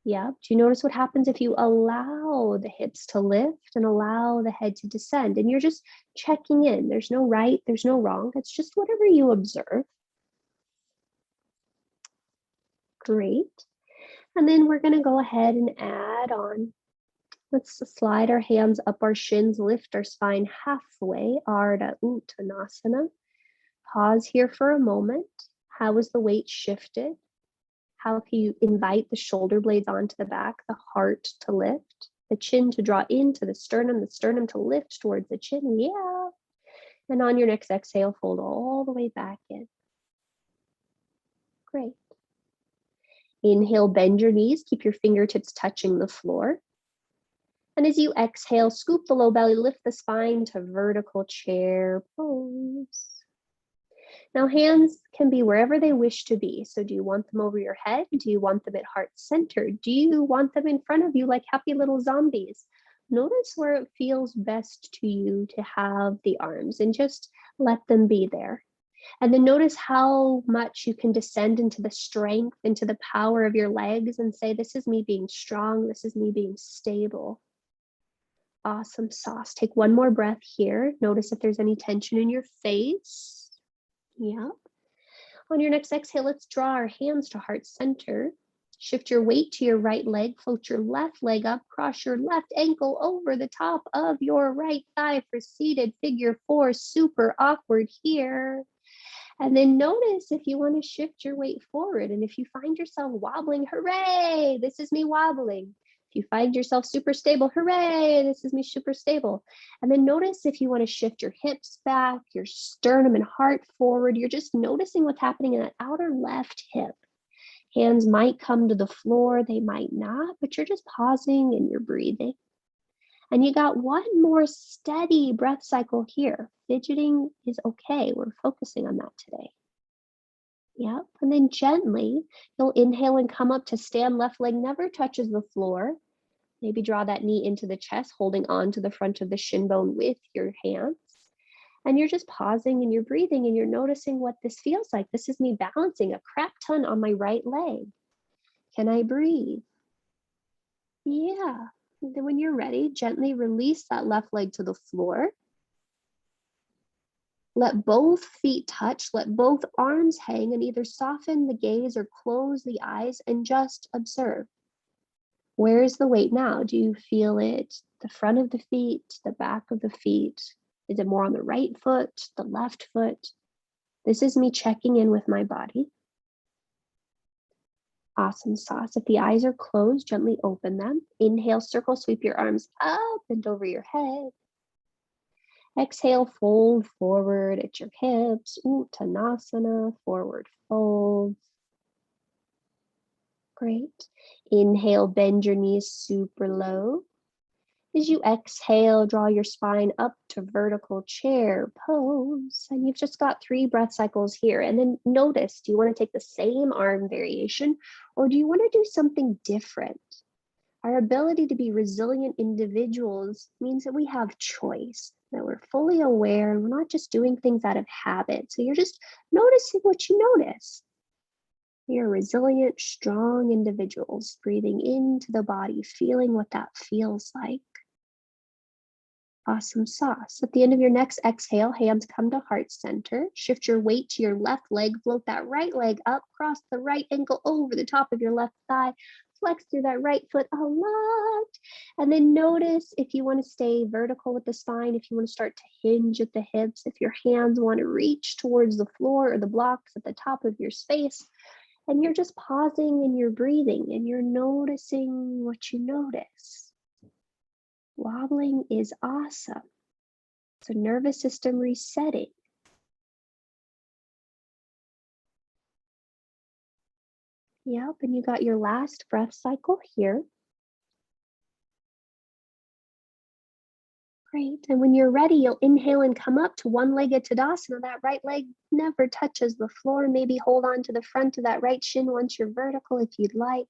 Yeah. Do you notice what happens if you allow the hips to lift and allow the head to descend? And you're just checking in. There's no right, there's no wrong. It's just whatever you observe. Great. And then we're going to go ahead and add on. Let's slide our hands up our shins, lift our spine halfway, Ardha Uttanasana. Pause here for a moment. How is the weight shifted? How can you invite the shoulder blades onto the back, the heart to lift, the chin to draw into the sternum to lift towards the chin? Yeah. And on your next exhale, fold all the way back in. Great. Inhale, bend your knees, keep your fingertips touching the floor. And as you exhale, scoop the low belly, lift the spine to vertical chair pose. Now hands can be wherever they wish to be. So do you want them over your head? Do you want them at heart center? Do you want them in front of you like happy little zombies? Notice where it feels best to you to have the arms and just let them be there. And then notice how much you can descend into the strength, into the power of your legs and say, this is me being strong. This is me being stable. Awesome sauce. Take one more breath here. Notice if there's any tension in your face. Yeah. On your next exhale, let's draw our hands to heart center. Shift your weight to your right leg. Float your left leg up. Cross your left ankle over the top of your right thigh for seated figure 4. Super awkward here. And then notice if you want to shift your weight forward. And if you find yourself wobbling, hooray, this is me wobbling. If you find yourself super stable, hooray, this is me super stable. And then notice if you want to shift your hips back, your sternum and heart forward. You're just noticing what's happening in that outer left hip. Hands might come to the floor, they might not, but you're just pausing and you're breathing. And you got one more steady breath cycle here. Fidgeting is okay. We're focusing on that today. Yep. And then gently, you'll inhale and come up to stand. Left leg never touches the floor. Maybe draw that knee into the chest, holding on to the front of the shin bone with your hands. And you're just pausing and you're breathing and you're noticing what this feels like. This is me balancing a crap ton on my right leg. Can I breathe? Yeah. And then when you're ready, gently release that left leg to the floor. Let both feet touch, let both arms hang, and either soften the gaze or close the eyes and just observe. Where is the weight now? Do you feel it the front of the feet, the back of the feet? Is it more on the right foot, the left foot? This is me checking in with my body. Awesome sauce. If the eyes are closed, gently open them. Inhale, circle, sweep your arms up and over your head. Exhale, fold forward at your hips. Uttanasana, forward fold. Great. Inhale, bend your knees super low. As you exhale, draw your spine up to vertical chair pose. And you've just got 3 breath cycles here. And then notice, do you want to take the same arm variation or do you want to do something different? Our ability to be resilient individuals means that we have choice, that we're fully aware and we're not just doing things out of habit. So you're just noticing what you notice. We are resilient, strong individuals, breathing into the body, feeling what that feels like. Awesome sauce. At the end of your next exhale, hands come to heart center. Shift your weight to your left leg. Float that right leg up. Cross the right ankle over the top of your left thigh. Flex through that right foot a lot. And then notice if you want to stay vertical with the spine, if you want to start to hinge at the hips, if your hands want to reach towards the floor or the blocks at the top of your space. And you're just pausing and you're breathing and you're noticing what you notice. Wobbling is awesome. It's a nervous system resetting. Yep, and you got your last breath cycle here. Great, and when you're ready, you'll inhale and come up to one-legged Tadasana. That right leg never touches the floor. Maybe hold on to the front of that right shin once you're vertical if you'd like.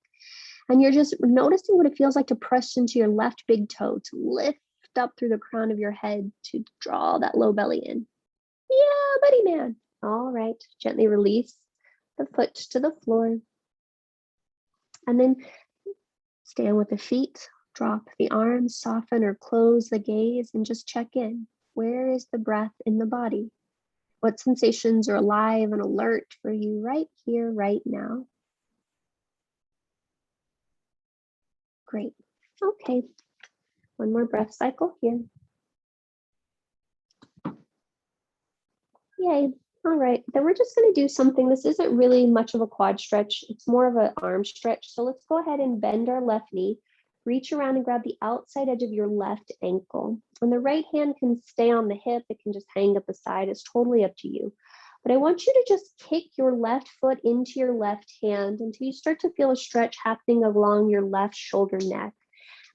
And you're just noticing what it feels like to press into your left big toe, to lift up through the crown of your head, to draw that low belly in. Yeah, buddy man. All right, gently release the foot to the floor. And then stand with the feet, drop the arms, soften or close the gaze, and just check in. Where is the breath in the body? What sensations are alive and alert for you right here, right now? Great. Okay. One more breath cycle here. Yay. All right. Then we're just going to do something. This isn't really much of a quad stretch. It's more of an arm stretch. So let's go ahead and bend our left knee. Reach around and grab the outside edge of your left ankle. And the right hand can stay on the hip. It can just hang at the side. It's totally up to you. But I want you to just kick your left foot into your left hand until you start to feel a stretch happening along your left shoulder neck.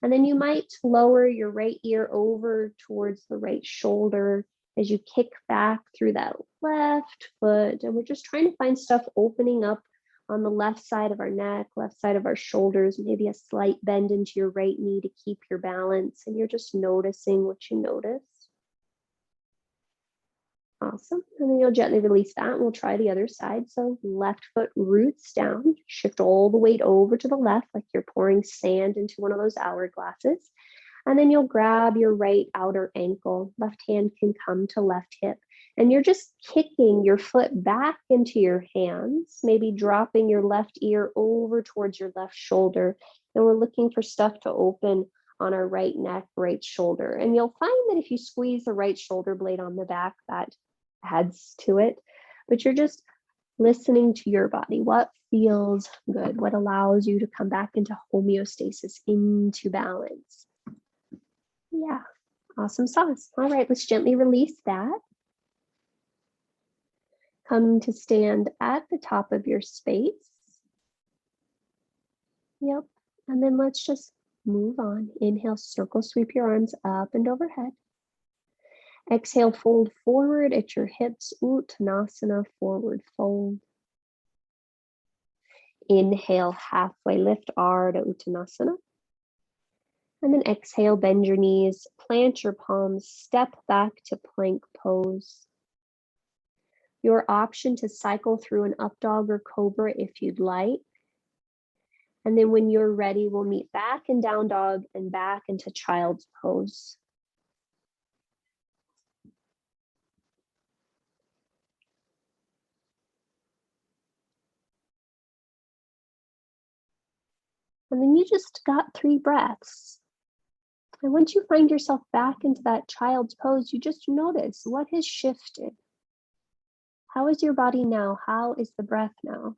And then you might lower your right ear over towards the right shoulder as you kick back through that left foot. And we're just trying to find stuff opening up on the left side of our neck, left side of our shoulders, maybe a slight bend into your right knee to keep your balance. And you're just noticing what you notice. Awesome. And then you'll gently release that and we'll try the other side. So left foot roots down, shift all the weight over to the left like you're pouring sand into one of those hourglasses. And then you'll grab your right outer ankle. Left hand can come to left hip. And you're just kicking your foot back into your hands, maybe dropping your left ear over towards your left shoulder. And we're looking for stuff to open on our right neck, right shoulder. And you'll find that if you squeeze the right shoulder blade on the back, that adds to it. But you're just listening to your body. What feels good? What allows you to come back into homeostasis, into balance? Yeah, awesome sauce. All right, let's gently release that. Come to stand at the top of your space. Yep, and then let's just move on. Inhale, circle, sweep your arms up and overhead. Exhale, fold forward at your hips, Uttanasana, forward fold. Inhale, halfway lift, Ardha Uttanasana. And then exhale, bend your knees, plant your palms, step back to plank pose. Your option to cycle through an up dog or cobra if you'd like. And then when you're ready, we'll meet back in down dog and back into child's pose. And then you just got 3 breaths. And once you find yourself back into that child's pose, you just notice what has shifted. How is your body now? How is the breath now?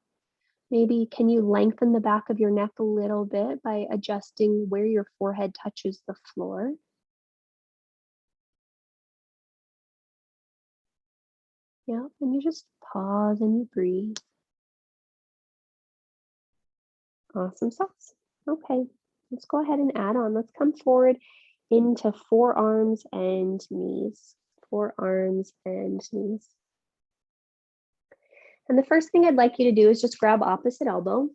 Maybe can you lengthen the back of your neck a little bit by adjusting where your forehead touches the floor? Yeah, and you just pause and you breathe. Awesome sauce. Okay, let's go ahead and add on. Let's come forward into forearms and knees. Forearms and knees. And the first thing I'd like you to do is just grab opposite elbow.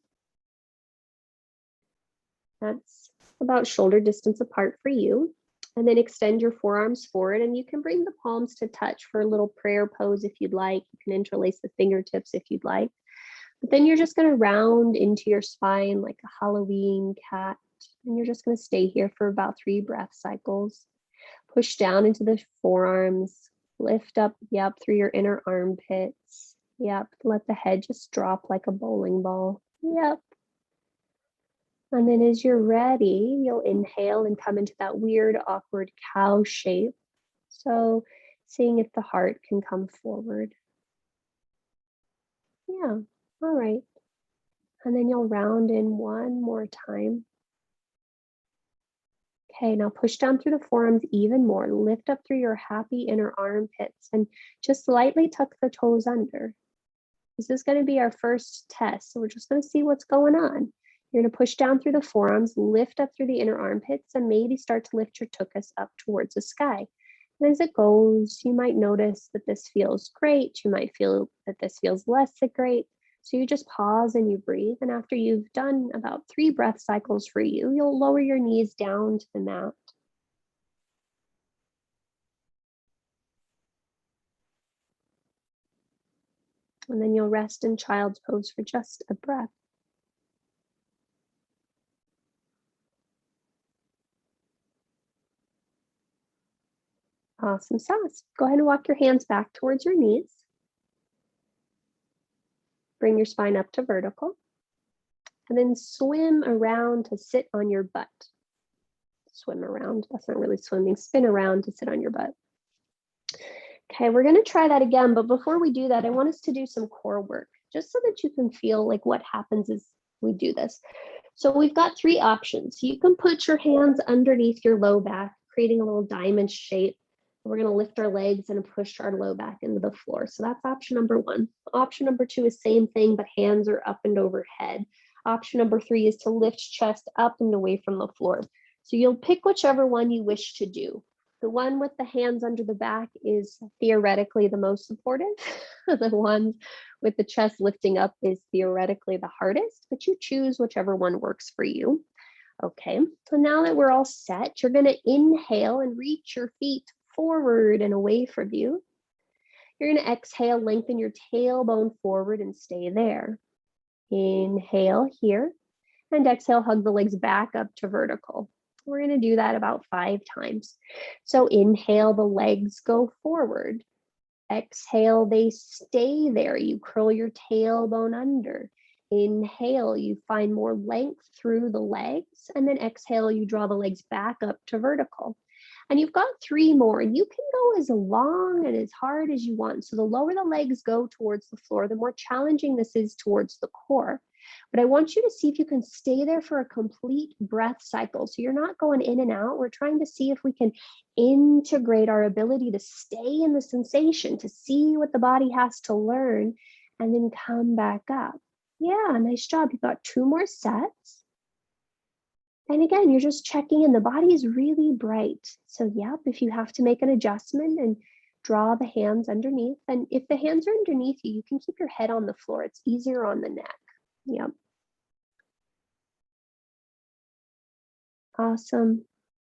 That's about shoulder distance apart for you. And then extend your forearms forward and you can bring the palms to touch for a little prayer pose if you'd like. You can interlace the fingertips if you'd like. But then you're just going to round into your spine like a Halloween cat. And you're just going to stay here for about 3 breath cycles. Push down into the forearms. Lift up, yep, through your inner armpits. Yep, let the head just drop like a bowling ball. Yep. And then as you're ready, you'll inhale and come into that weird, awkward cow shape. So seeing if the heart can come forward. Yeah, all right. And then you'll round in one more time. Okay, now push down through the forearms even more. Lift up through your happy inner armpits and just lightly tuck the toes under. This is going to be our first test. So we're just going to see what's going on. You're going to push down through the forearms, lift up through the inner armpits, and maybe start to lift your tuchus up towards the sky. And as it goes, you might notice that this feels great. You might feel that this feels less great. So you just pause and you breathe. And after you've done about 3 breath cycles for you, you'll lower your knees down to the mat. And then you'll rest in child's pose for just a breath. Awesome sauce. Go ahead and walk your hands back towards your knees. Bring your spine up to vertical. And then swim around to sit on your butt. Swim around, that's not really swimming. Spin around to sit on your butt. Okay, we're going to try that again, but before we do that, I want us to do some core work, just so that you can feel like what happens as we do this. So we've got 3 options. You can put your hands underneath your low back, creating a little diamond shape. We're going to lift our legs and push our low back into the floor. So that's option number 1. Option number 2 is same thing, but hands are up and overhead. Option number 3 is to lift chest up and away from the floor. So you'll pick whichever one you wish to do. The one with the hands under the back is theoretically the most supportive. The one with the chest lifting up is theoretically the hardest, but you choose whichever one works for you. Okay, so now that we're all set, you're going to inhale and reach your feet forward and away from you. You're going to exhale, lengthen your tailbone forward and stay there. Inhale here, and exhale, hug the legs back up to vertical. We're going to do that about 5 times. So inhale, the legs go forward. Exhale, they stay there. You curl your tailbone under. Inhale, you find more length through the legs, and then exhale, you draw the legs back up to vertical. And you've got 3 more. You can go as long and as hard as you want. So the lower the legs go towards the floor, the more challenging this is towards the core. But I want you to see if you can stay there for a complete breath cycle. So you're not going in and out. We're trying to see if we can integrate our ability to stay in the sensation, to see what the body has to learn, and then come back up. Yeah, nice job. You've got 2 more sets. And again, you're just checking in. The body is really bright. So yep, if you have to make an adjustment and draw the hands underneath, and if the hands are underneath you, you can keep your head on the floor. It's easier on the neck. Yep. Awesome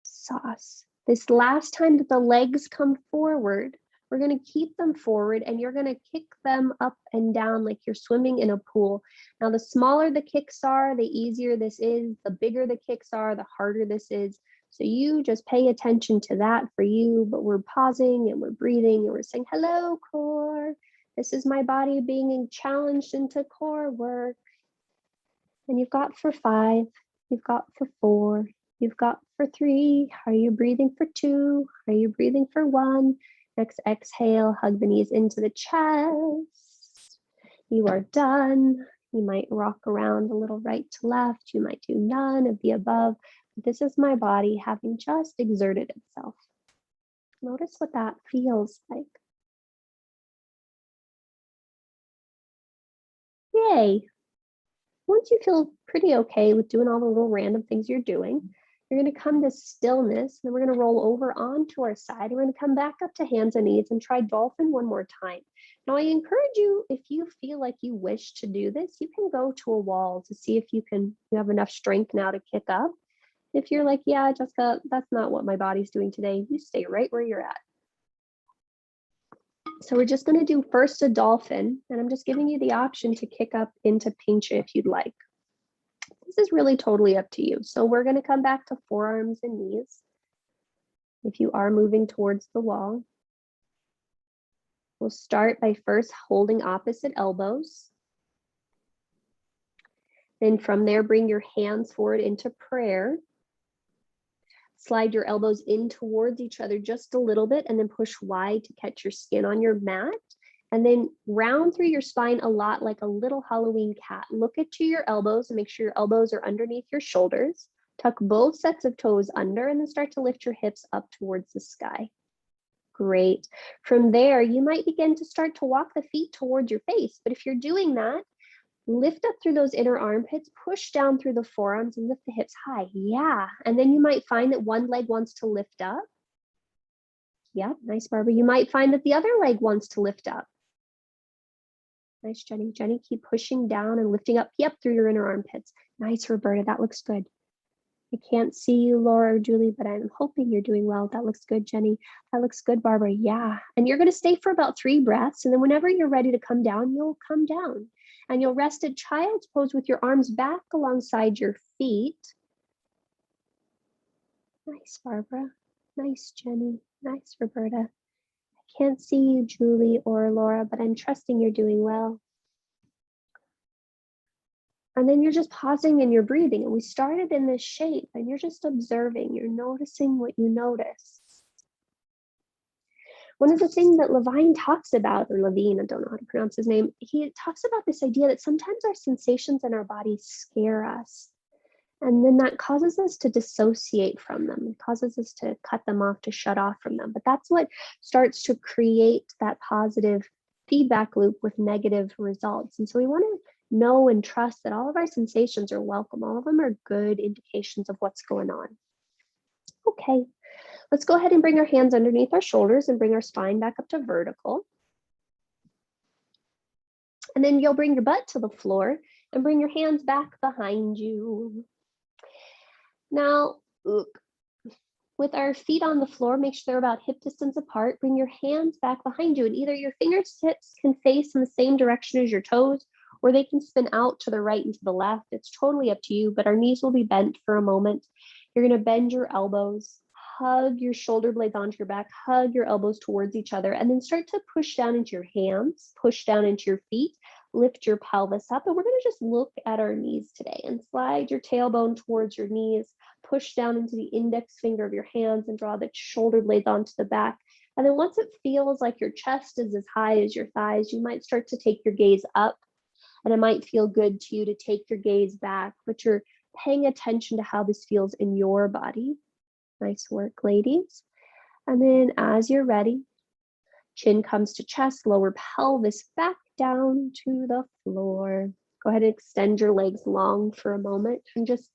sauce. This last time that the legs come forward, we're going to keep them forward and you're going to kick them up and down like you're swimming in a pool. Now, the smaller the kicks are, the easier this is. The bigger the kicks are, the harder this is. So you just pay attention to that for you, but we're pausing and we're breathing and we're saying, hello, core. This is my body being challenged into core work. And you've got for 5, you've got for 4, you've got for 3. Are you breathing for 2? Are you breathing for 1? Next exhale, hug the knees into the chest. You are done. You might rock around a little right to left. You might do none of the above. This is my body having just exerted itself. Notice what that feels like. Yay. Once you feel pretty okay with doing all the little random things you're doing, you're going to come to stillness, and then we're going to roll over onto our side. We're going to come back up to hands and knees and try dolphin one more time. Now, I encourage you, if you feel like you wish to do this, you can go to a wall to see if you have enough strength now to kick up. If you're like, yeah, Jessica, that's not what my body's doing today, you stay right where you're at. So we're just going to do first a dolphin, and I'm just giving you the option to kick up into pincha if you'd like. This is really totally up to you. So we're going to come back to forearms and knees. If you are moving towards the wall, we'll start by first holding opposite elbows. Then from there, bring your hands forward into prayer. Slide your elbows in towards each other just a little bit and then push wide to catch your skin on your mat. And then round through your spine a lot like a little Halloween cat. Look at your elbows and make sure your elbows are underneath your shoulders. Tuck both sets of toes under and then start to lift your hips up towards the sky. Great. From there, you might begin to start to walk the feet towards your face. But if you're doing that, lift up through those inner armpits, push down through the forearms and lift the hips high. Yeah. And then you might find that one leg wants to lift up. Yep, nice, Barbara. You might find that the other leg wants to lift up. Nice, Jenny. Jenny, keep pushing down and lifting up. Yep, through your inner armpits. Nice, Roberta. That looks good. I can't see you, Laura or Julie, but I'm hoping you're doing well. That looks good, Jenny. That looks good, Barbara. Yeah. And you're going to stay for about 3 breaths. And then whenever you're ready to come down, you'll come down. And you'll rest at child's pose with your arms back alongside your feet. Nice, Barbara. Nice, Jenny. Nice, Roberta. I can't see you, Julie or Laura, but I'm trusting you're doing well. And then you're just pausing and you're breathing. And we started in this shape and you're just observing. You're noticing what you notice. One of the things that Levin talks about, or Levin, I don't know how to pronounce his name, he talks about this idea that sometimes our sensations in our bodies scare us. And then that causes us to dissociate from them. It causes us to cut them off, to shut off from them. But that's what starts to create that positive feedback loop with negative results. And so we want to know and trust that all of our sensations are welcome. All of them are good indications of what's going on. Okay, let's go ahead and bring our hands underneath our shoulders and bring our spine back up to vertical. And then you'll bring your butt to the floor and bring your hands back behind you. Now, look, With our feet on the floor, make sure they're about hip distance apart. Bring your hands back behind you, and either your fingertips can face in the same direction as your toes, or they can spin out to the right and to the left. It's totally up to you, but our knees will be bent for a moment. You're going to bend your elbows, hug your shoulder blades onto your back, hug your elbows towards each other, and then start to push down into your hands, push down into your feet, lift your pelvis up. And we're going to just look at our knees today and slide your tailbone towards your knees, push down into the index finger of your hands and draw the shoulder blades onto the back. And then once it feels like your chest is as high as your thighs, you might start to take your gaze up, and it might feel good to you to take your gaze back, but you're paying attention to how this feels in your body. Nice work, ladies. And then as you're ready, chin comes to chest, lower pelvis back down to the floor. Go ahead and extend your legs long for a moment and just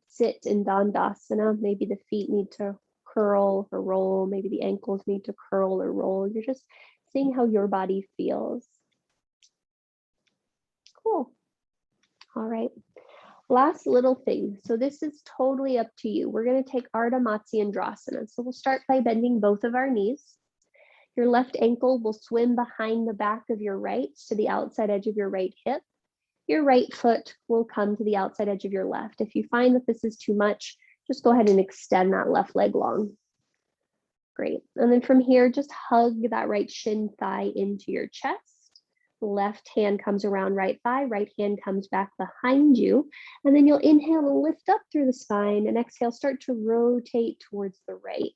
sit in Dandasana. Maybe the feet need to curl or roll. Maybe the ankles need to curl or roll. You're just seeing how your body feels. Cool. All right. Last little thing. So this is totally up to you. We're going to take Ardha Matsyendrasana. So we'll start by bending both of our knees. Your left ankle will swim behind the back of your right to the outside edge of your right hip. Your right foot will come to the outside edge of your left. If you find that this is too much, just go ahead and extend that left leg long. Great. And then from here, just hug that right shin thigh into your chest. Left hand comes around right thigh, right hand comes back behind you. And then you'll inhale and lift up through the spine, and exhale, start to rotate towards the right.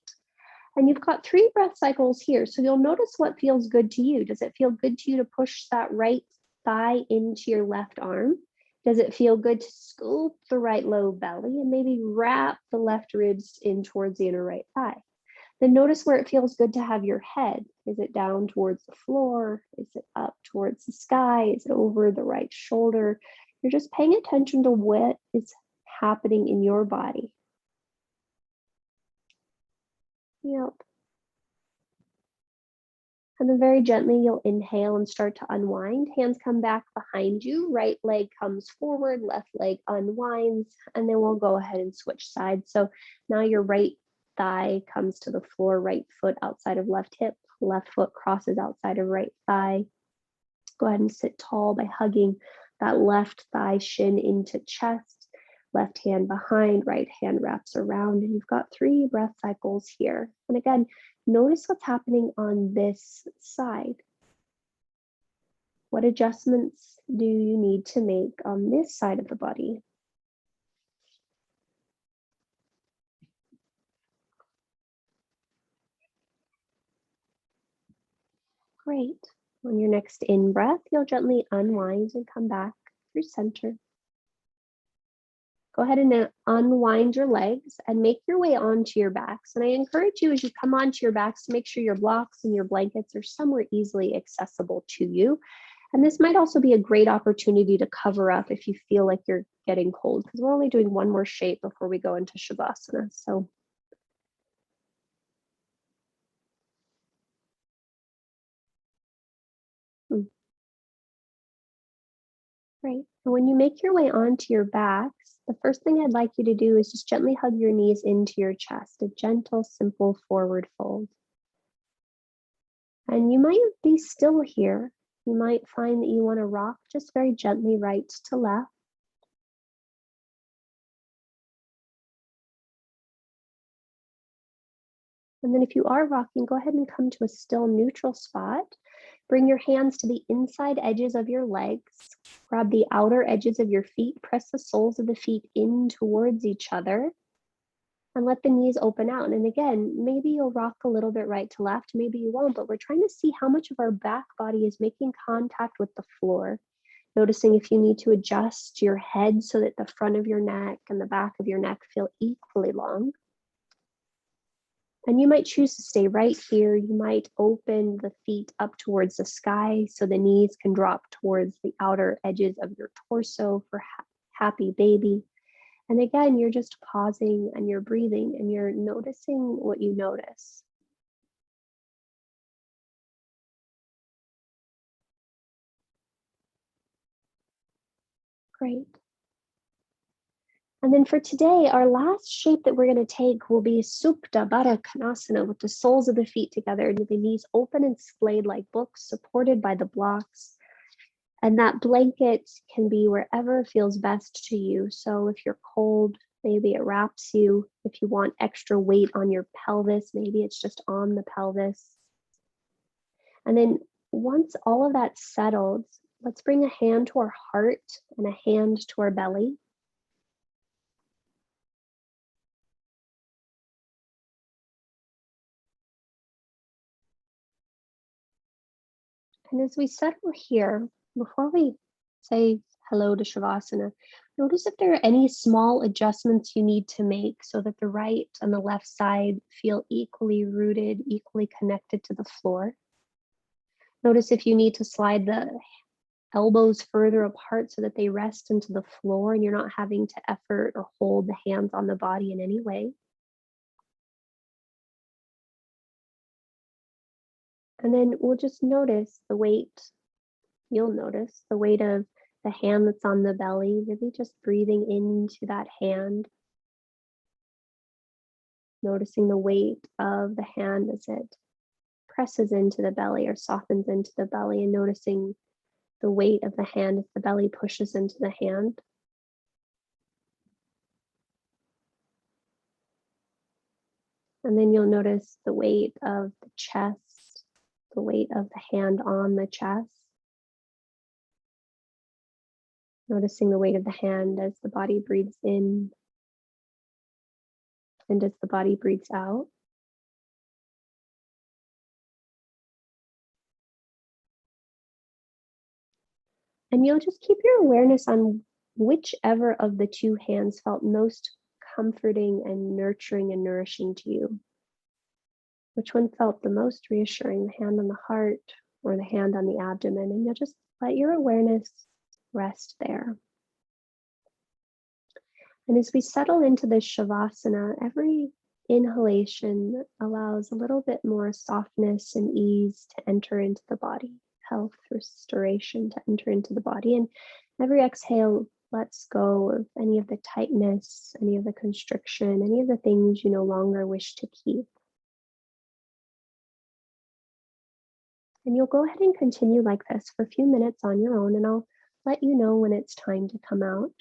And you've got 3 breath cycles here. So you'll notice what feels good to you. Does it feel good to you to push that right thigh into your left arm? Does it feel good to scoop the right low belly and maybe wrap the left ribs in towards the inner right thigh? Then notice where it feels good to have your head. Is it down towards the floor? Is it up towards the sky? Is it over the right shoulder? You're just paying attention to what is happening in your body. Yep. And then very gently, you'll inhale and start to unwind. Hands come back behind you. Right leg comes forward, left leg unwinds, and then we'll go ahead and switch sides. So now your right thigh comes to the floor, right foot outside of left hip, left foot crosses outside of right thigh. Go ahead and sit tall by hugging that left thigh shin into chest. Left hand behind, right hand wraps around, and you've got 3 breath cycles here. And again, notice what's happening on this side. What adjustments do you need to make on this side of the body? Great. On your next in-breath, you'll gently unwind and come back through center. Go ahead and unwind your legs and make your way onto your backs. And I encourage you as you come onto your backs to make sure your blocks and your blankets are somewhere easily accessible to you. And this might also be a great opportunity to cover up if you feel like you're getting cold, because we're only doing one more shape before we go into Shavasana. So great. And when you make your way onto your backs, the first thing I'd like you to do is just gently hug your knees into your chest, a gentle, simple forward fold. And you might be still here. You might find that you want to rock just very gently right to left. And then if you are rocking, go ahead and come to a still neutral spot. Bring your hands to the inside edges of your legs. Grab the outer edges of your feet. Press the soles of the feet in towards each other. And let the knees open out. And again, maybe you'll rock a little bit right to left, maybe you won't, but we're trying to see how much of our back body is making contact with the floor. Noticing if you need to adjust your head so that the front of your neck and the back of your neck feel equally long. And you might choose to stay right here. You might open the feet up towards the sky so the knees can drop towards the outer edges of your torso for happy baby. And again, you're just pausing and you're breathing and you're noticing what you notice. Great. And then for today, our last shape that we're going to take will be Supta Baddha Konasana, with the soles of the feet together, and the knees open and splayed like books, supported by the blocks. And that blanket can be wherever feels best to you. So if you're cold, maybe it wraps you. If you want extra weight on your pelvis, maybe it's just on the pelvis. And then once all of that's settled, let's bring a hand to our heart and a hand to our belly. And as we settle here, before we say hello to Shavasana, notice if there are any small adjustments you need to make so that the right and the left side feel equally rooted, equally connected to the floor. Notice if you need to slide the elbows further apart so that they rest into the floor and you're not having to effort or hold the hands on the body in any way. And then we'll just notice the weight. You'll notice the weight of the hand that's on the belly, really just breathing into that hand. Noticing the weight of the hand as it presses into the belly or softens into the belly, and noticing the weight of the hand as the belly pushes into the hand. And then you'll notice the weight of the chest, the weight of the hand on the chest. Noticing the weight of the hand as the body breathes in and as the body breathes out. And you'll just keep your awareness on whichever of the two hands felt most comforting and nurturing and nourishing to you. Which one felt the most reassuring, the hand on the heart or the hand on the abdomen? And you'll just let your awareness rest there. And as we settle into this Shavasana, every inhalation allows a little bit more softness and ease to enter into the body, health, restoration to enter into the body. And every exhale lets go of any of the tightness, any of the constriction, any of the things you no longer wish to keep. And you'll go ahead and continue like this for a few minutes on your own, and I'll let you know when it's time to come out.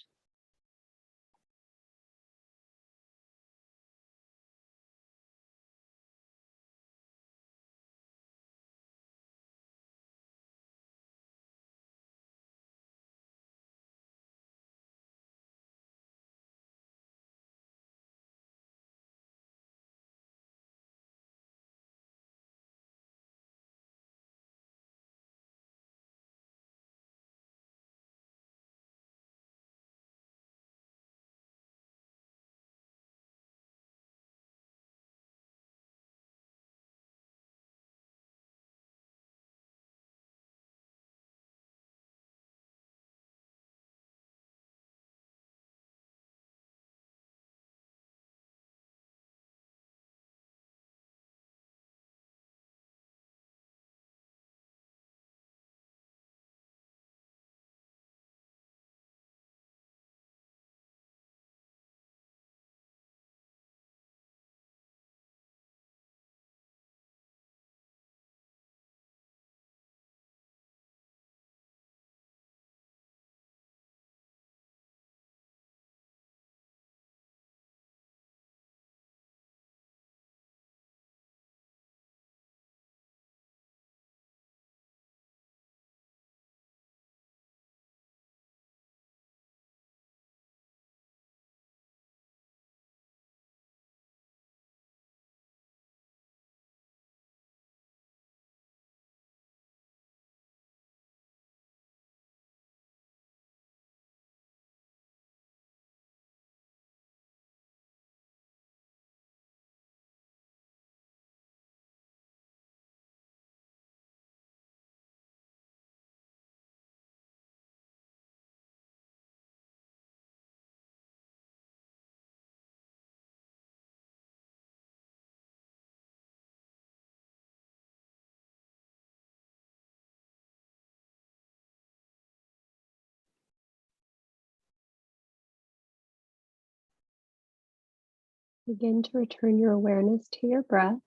Begin to return your awareness to your breath.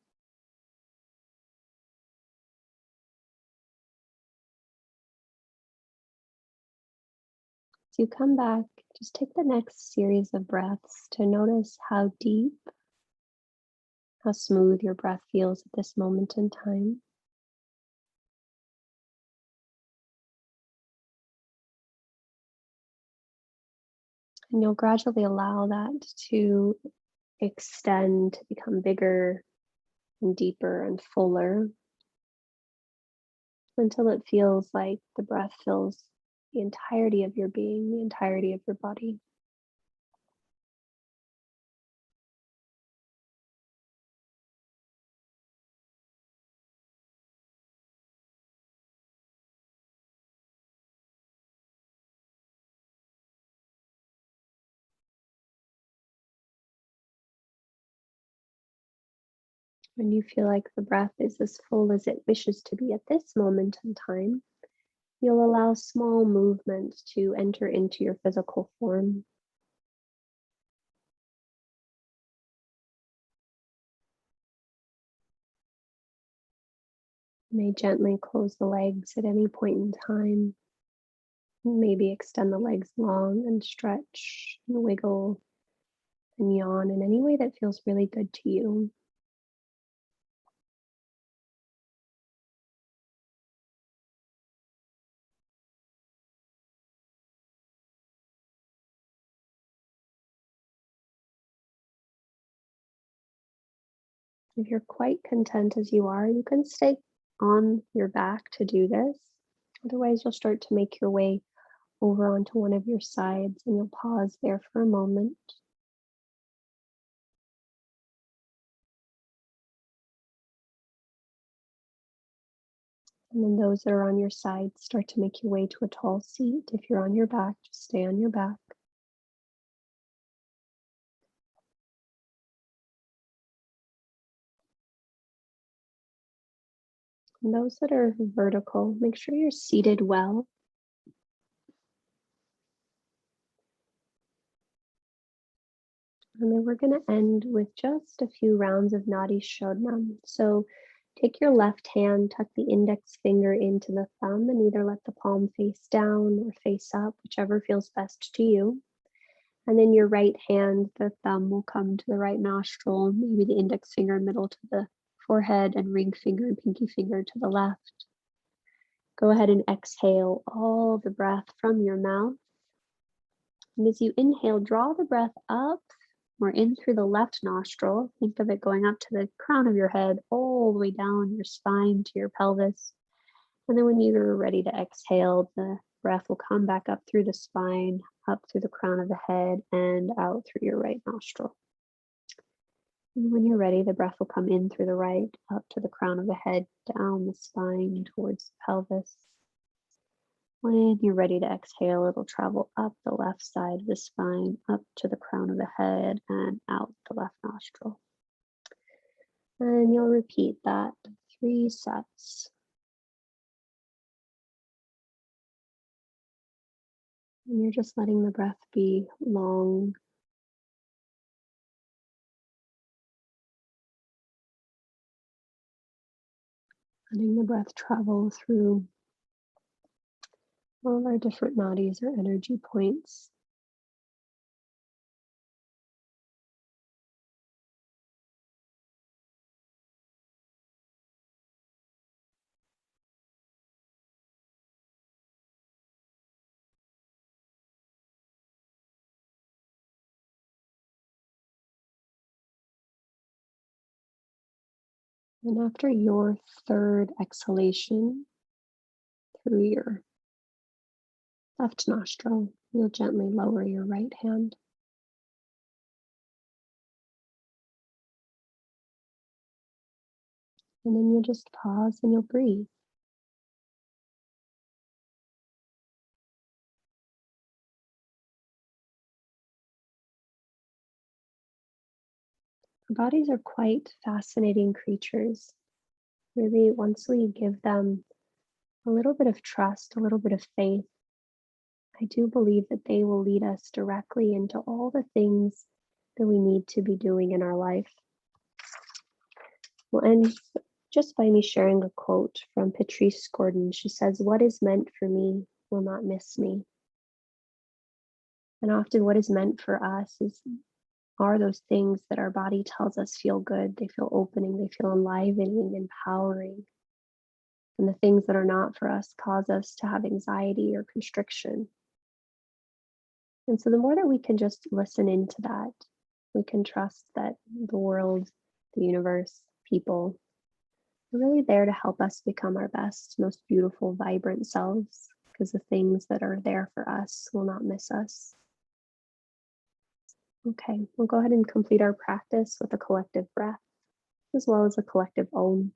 As you come back, just take the next series of breaths to notice how deep, how smooth your breath feels at this moment in time. And you'll gradually allow that to extend, to become bigger and deeper and fuller until it feels like the breath fills the entirety of your being, the entirety of your body. When you feel like the breath is as full as it wishes to be at this moment in time, you'll allow small movements to enter into your physical form. You may gently close the legs at any point in time. Maybe extend the legs long and stretch and wiggle and yawn in any way that feels really good to you. If you're quite content as you are, you can stay on your back to do this. Otherwise, you'll start to make your way over onto one of your sides and you'll pause there for a moment. And then those that are on your side, start to make your way to a tall seat. If you're on your back, just stay on your back. And those that are vertical, make sure you're seated well. And then we're going to end with just a few rounds of Nadi Shodhana. So take your left hand, tuck the index finger into the thumb, and either let the palm face down or face up, whichever feels best to you. And then your right hand, the thumb will come to the right nostril, maybe the index finger middle to the forehead, and ring finger and pinky finger to the left. Go ahead and exhale all the breath from your mouth. And as you inhale, draw the breath up or in through the left nostril. Think of it going up to the crown of your head, all the way down your spine to your pelvis. And then when you're ready to exhale, the breath will come back up through the spine, up through the crown of the head, and out through your right nostril. And when you're ready, the breath will come in through the right, up to the crown of the head, down the spine, towards the pelvis. When you're ready to exhale, it'll travel up the left side of the spine, up to the crown of the head, and out the left nostril. And you'll repeat that 3 sets. And you're just letting the breath be long. Letting the breath travel through all of our different nadis or energy points. And after your third exhalation through your left nostril, you'll gently lower your right hand. And then you'll just pause and you'll breathe. Our bodies are quite fascinating creatures. Really, once we give them a little bit of trust, a little bit of faith, I do believe that they will lead us directly into all the things that we need to be doing in our life. We'll end just by me sharing a quote from Patrice Gordon. She says, "What is meant for me will not miss me." And often what is meant for us are those things that our body tells us feel good, they feel opening, they feel enlivening, empowering. And the things that are not for us cause us to have anxiety or constriction. And so the more that we can just listen into that, we can trust that the world, the universe, people are really there to help us become our best, most beautiful, vibrant selves, because the things that are there for us will not miss us. Okay, we'll go ahead and complete our practice with a collective breath, as well as a collective Om.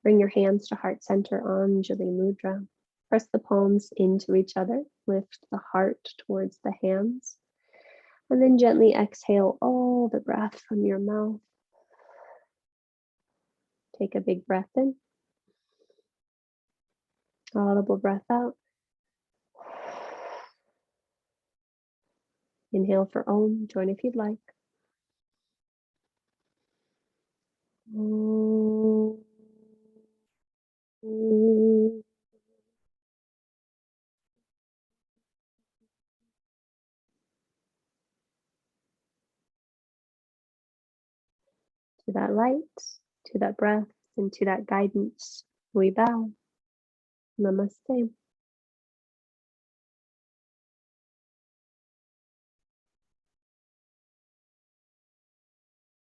Bring your hands to heart center, Anjali Mudra. Press the palms into each other. Lift the heart towards the hands. And then gently exhale all the breath from your mouth. Take a big breath in. Audible breath out. Inhale for Om. Join if you'd like. Om. To that light, to that breath, and to that guidance, we bow. Namaste.